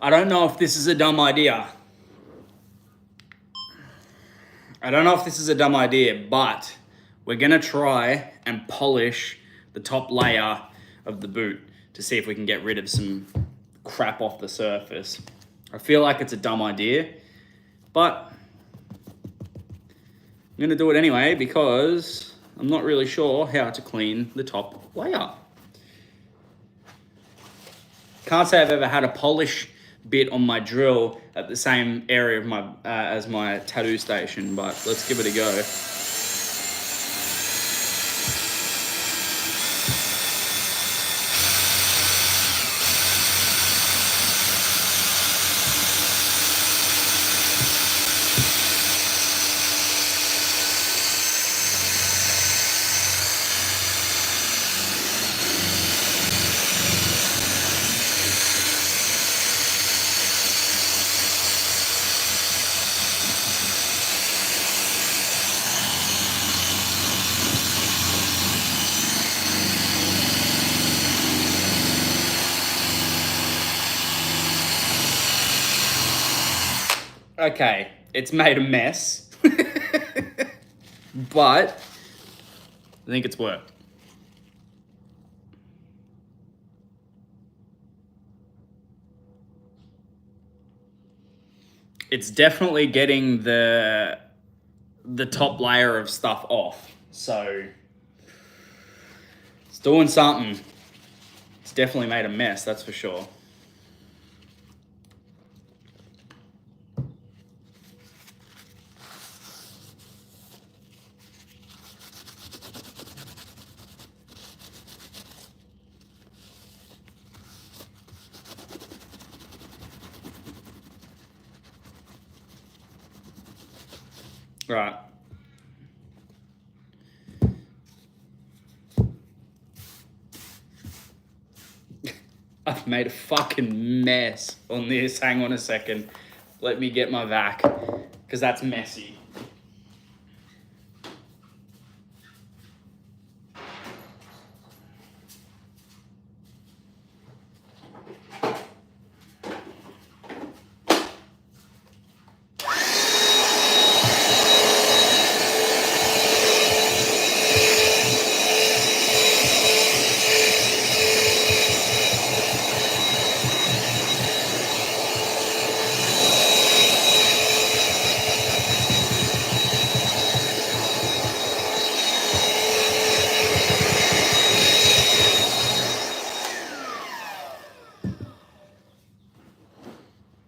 I don't know if this is a dumb idea. But we're gonna try and polish the top layer of the boot to see if we can get rid of some crap off the surface. I feel like it's a dumb idea, but I'm gonna do it anyway because I'm not really sure how to clean the top layer. Can't say I've ever had a polish bit on my drill at the same area of my as my tattoo station, but let's give it a go. Okay, it's made a mess, but I think it's worked. it's definitely getting the top layer of stuff off. So it's doing something. It's definitely made a mess, that's for sure. Right. I've made a fucking mess on this. Hang on a second. Let me get my vac, because that's messy.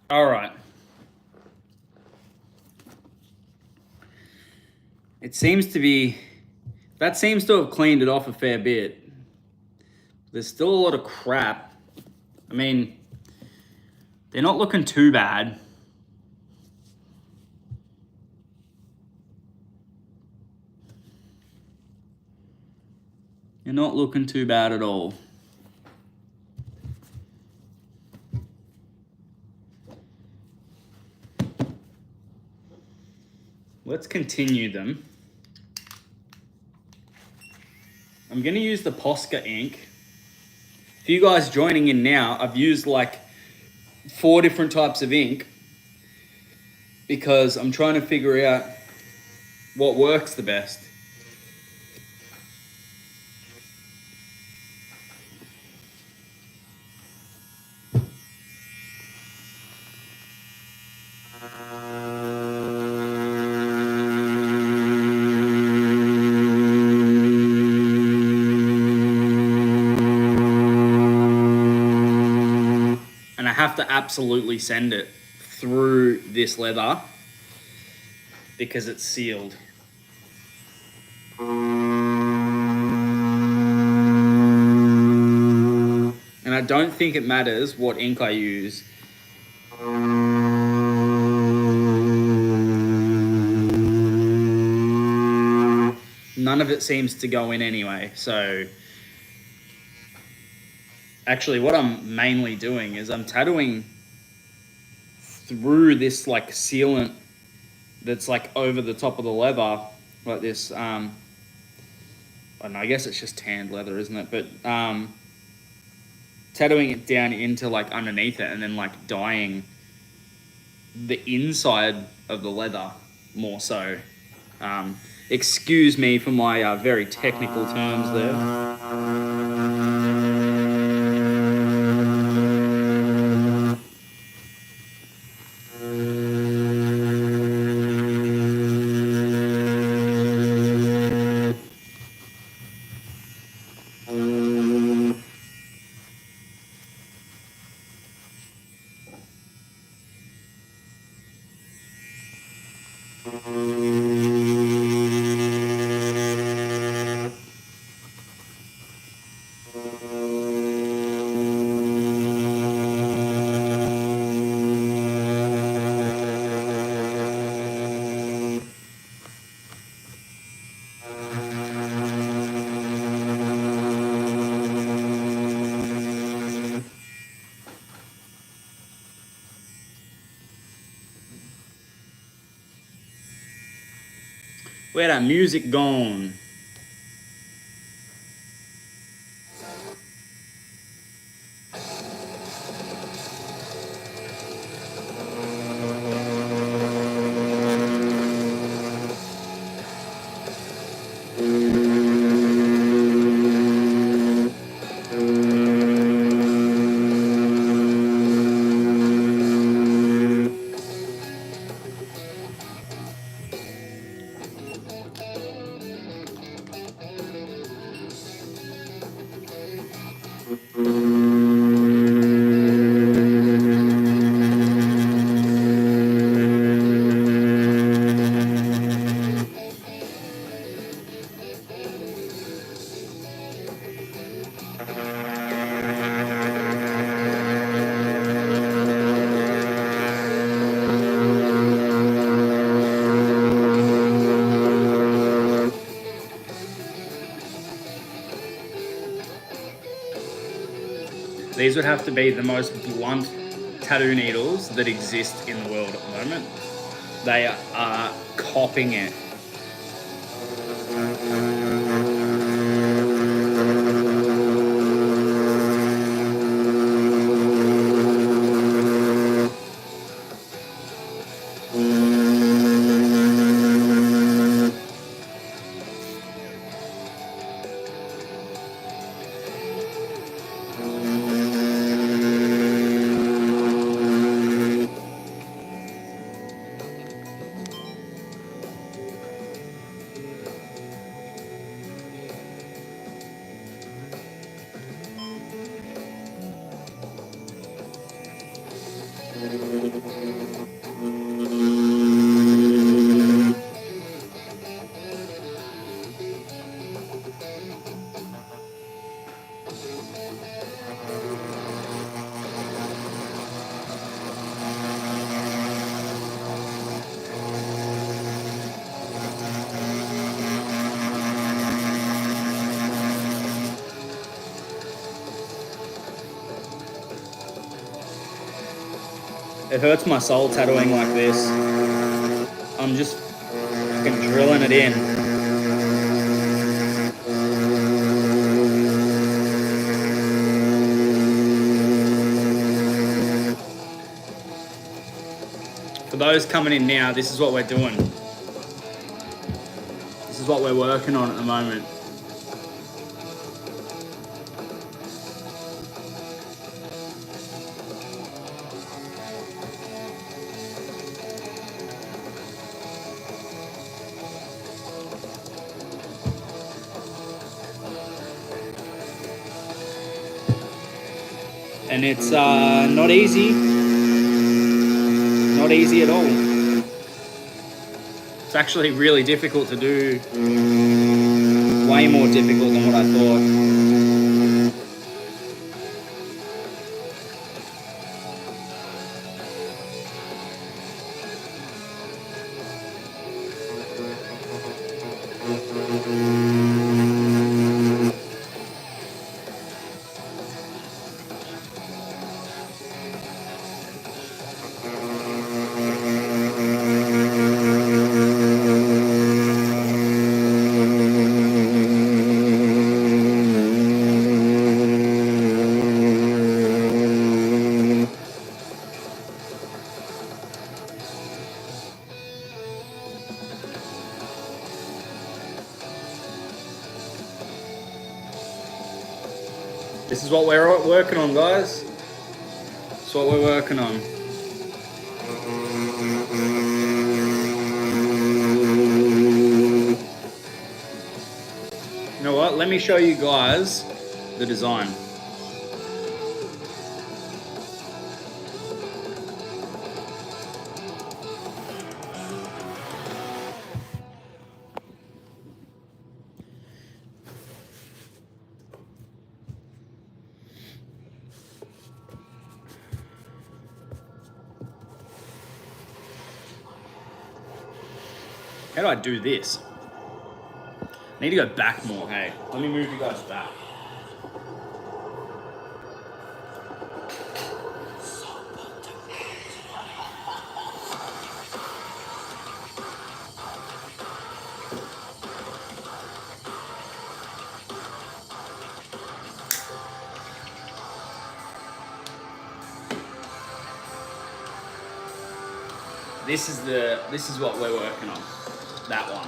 All right. It seems to be, that seems to have cleaned it off a fair bit. There's still a lot of crap. I mean, they're not looking too bad. You're not looking too bad at all. Let's continue them. I'm gonna use the Posca ink. For you guys joining in now, I've used like 4 different types of ink because I'm trying to figure out what works the best. And I have to absolutely send it through this leather because it's sealed. And I don't think it matters what ink I use. None of it seems to go in anyway, so actually what I'm mainly doing is I'm tattooing through this like sealant that's like over the top of the leather, like this, I don't know, I guess it's just tanned leather, isn't it? But tattooing it down into like underneath it and then like dyeing the inside of the leather more so. Excuse me for my very technical terms there. Where that music gone? These would have to be the most blunt tattoo needles that exist in the world at the moment. They are copping it. It hurts my soul tattooing like this. I'm just fucking drilling it in. For those coming in now, this is what we're doing. This is what we're working on at the moment. And it's not easy. Not easy at all. It's actually really difficult to do. Way more difficult than what I thought. This is what we're working on, guys. This is what we're working on. You know what? Let me show you guys the design. How do I do this? I need to go back more, hey. Let me move you guys back. This is what we're working on. That one.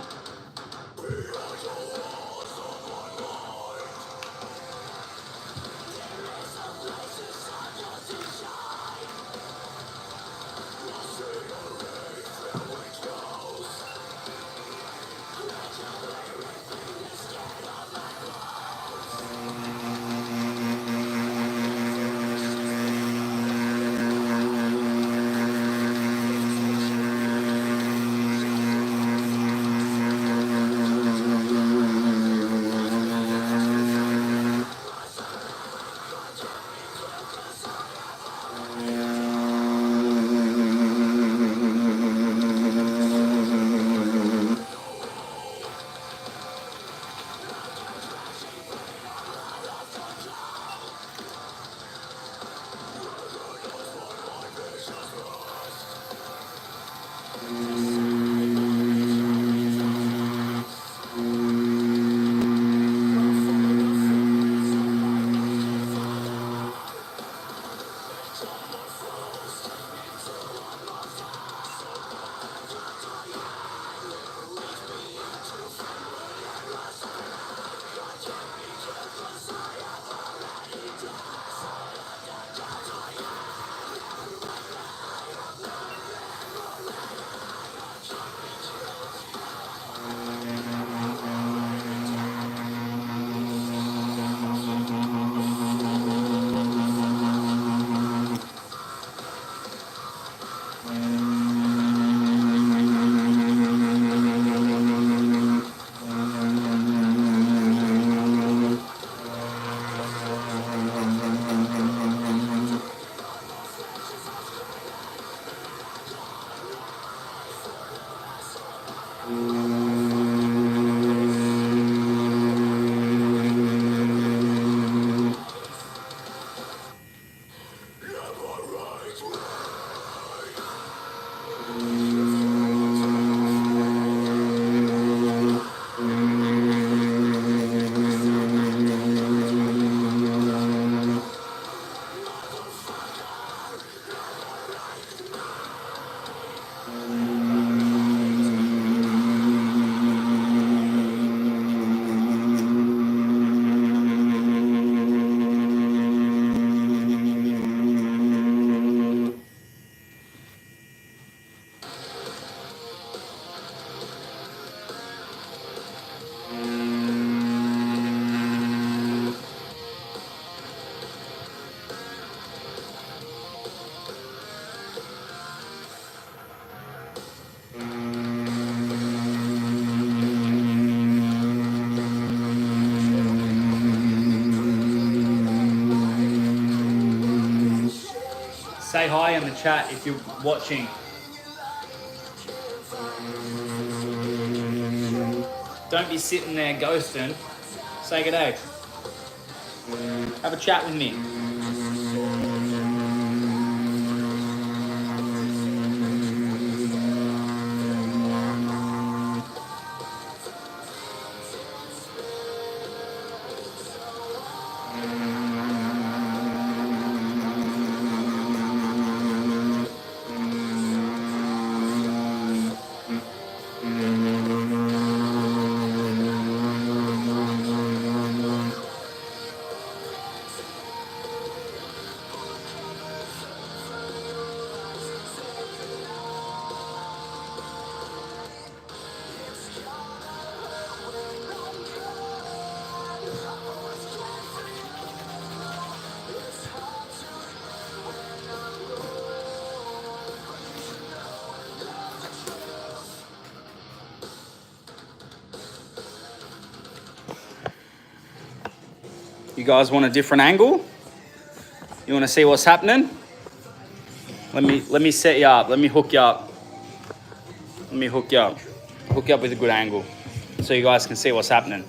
Say hi in the chat if you're watching. Don't be sitting there ghosting. Say good day. Have a chat with me. You guys want a different angle? You want to see what's happening? Let me set you up. Let me hook you up. Let me hook you up. Hook you up with a good angle so you guys can see what's happening.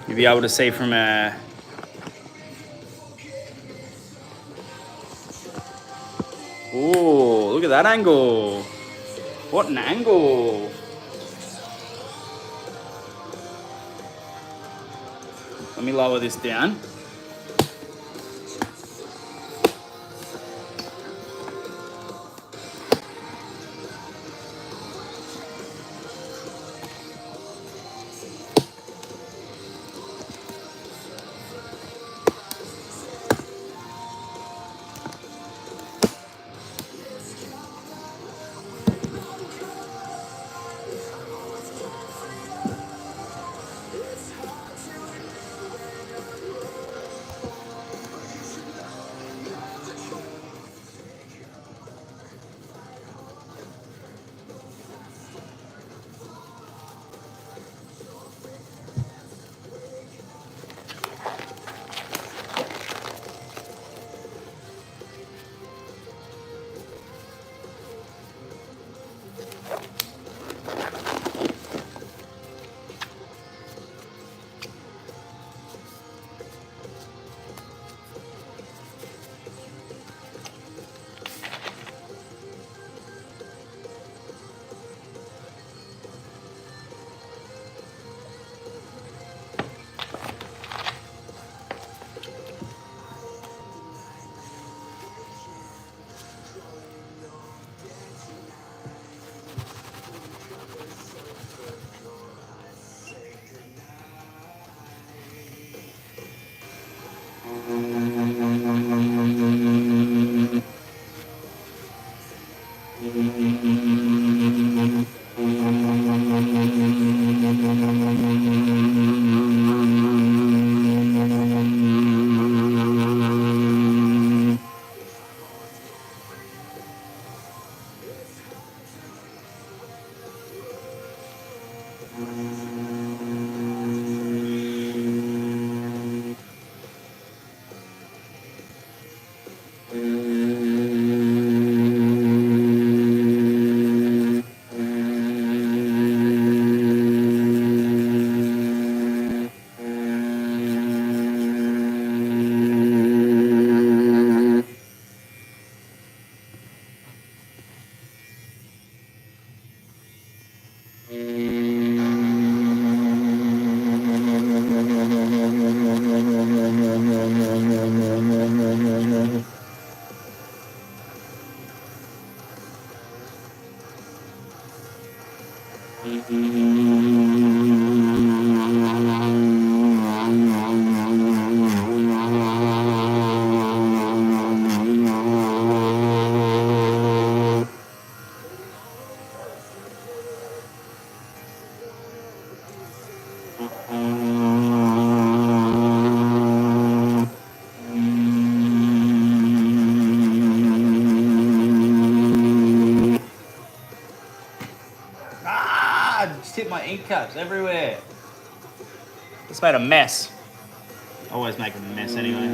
You'll be able to see from a... Ooh, look at that angle. What an angle. Let me lower this down. Ah, just hit my ink caps everywhere. It's made a mess. Always making a mess anyway.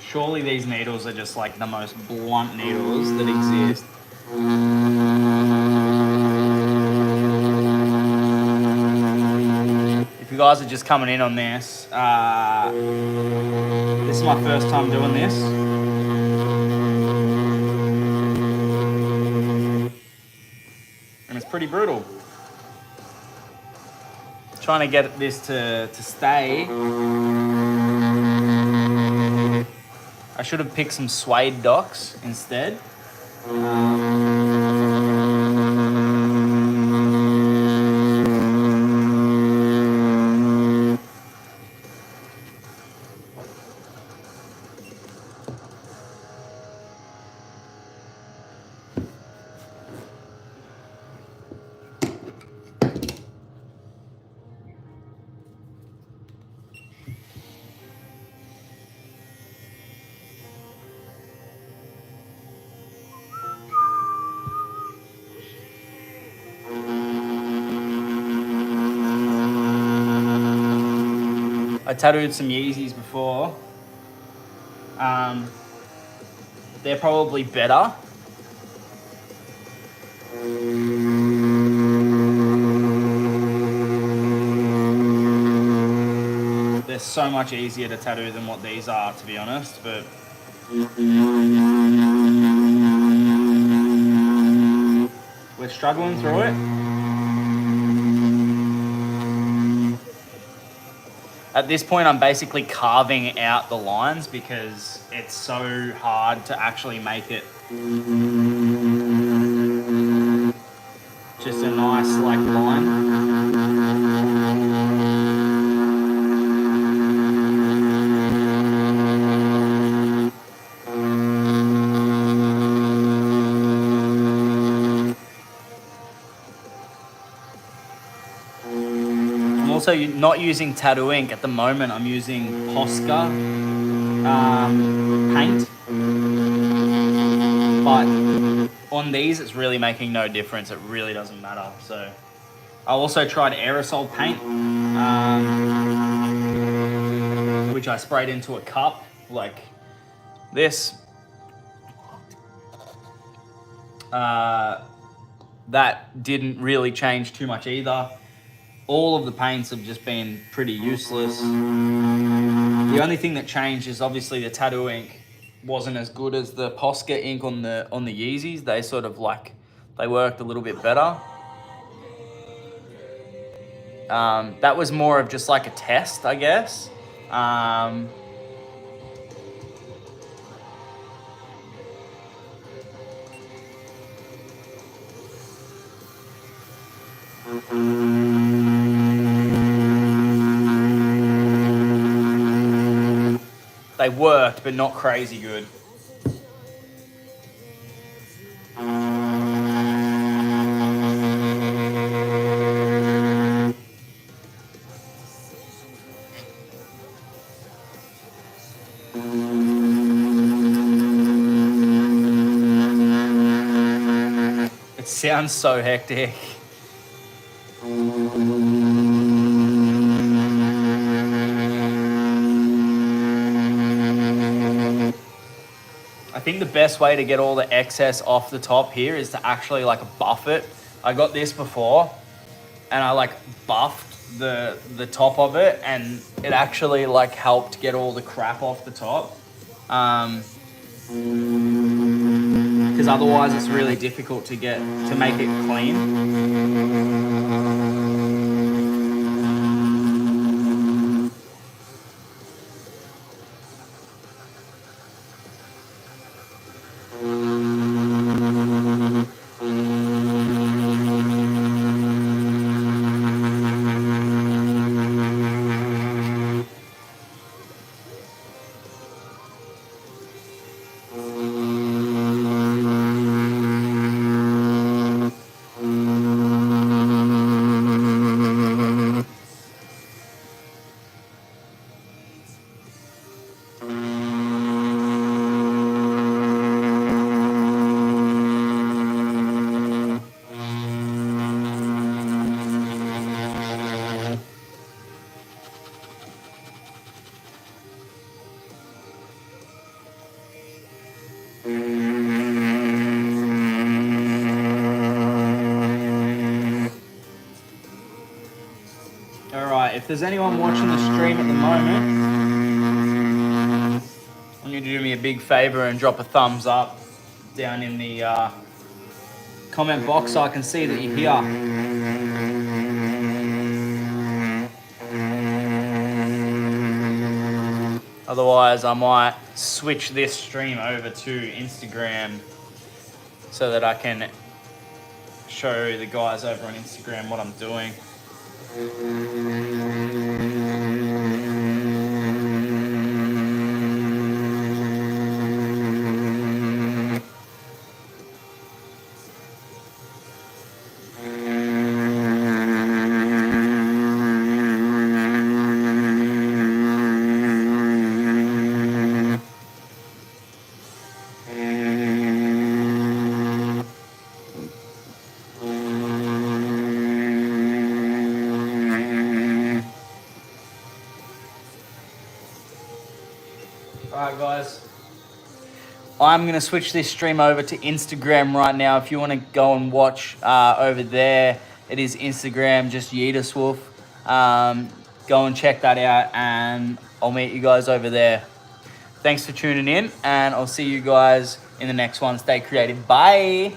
Surely these needles are just like the most blunt needles that exist. If you guys are just coming in on this, this is my first time doing this. And it's pretty brutal. Trying to get this to stay. I should have picked some suede docs instead. I tattooed some Yeezys before. They're probably better. They're so much easier to tattoo than what these are, to be honest, but we're struggling through it. At this point, I'm basically carving out the lines because it's so hard to actually make it just a nice like line. Also not using tattoo ink at the moment. I'm using Posca paint, but on these it's really making no difference. It really doesn't matter. So I also tried aerosol paint, which I sprayed into a cup like this. That didn't really change too much either. All of the paints have just been pretty useless. The only thing that changed is obviously the tattoo ink wasn't as good as the Posca ink on the Yeezys. They sort of like, they worked a little bit better. That was more of just like a test, I guess. They worked, but not crazy good. sounds so hectic. I think the best way to get all the excess off the top here is to actually like buff it. I got this before and I like buffed the top of it, and it actually like helped get all the crap off the top. Because otherwise it's really difficult to make it clean. Alright, if there's anyone watching the stream at the moment, I want you to do me a big favor and drop a thumbs up down in the comment box so I can see that you're here. Otherwise, I might switch this stream over to Instagram so that I can show the guys over on Instagram what I'm doing. Alright guys, I'm going to switch this stream over to Instagram right now. If you want to go and watch over there, it is Instagram, just YeetusWolf. Go and check that out and I'll meet you guys over there. Thanks for tuning in and I'll see you guys in the next one. Stay creative. Bye!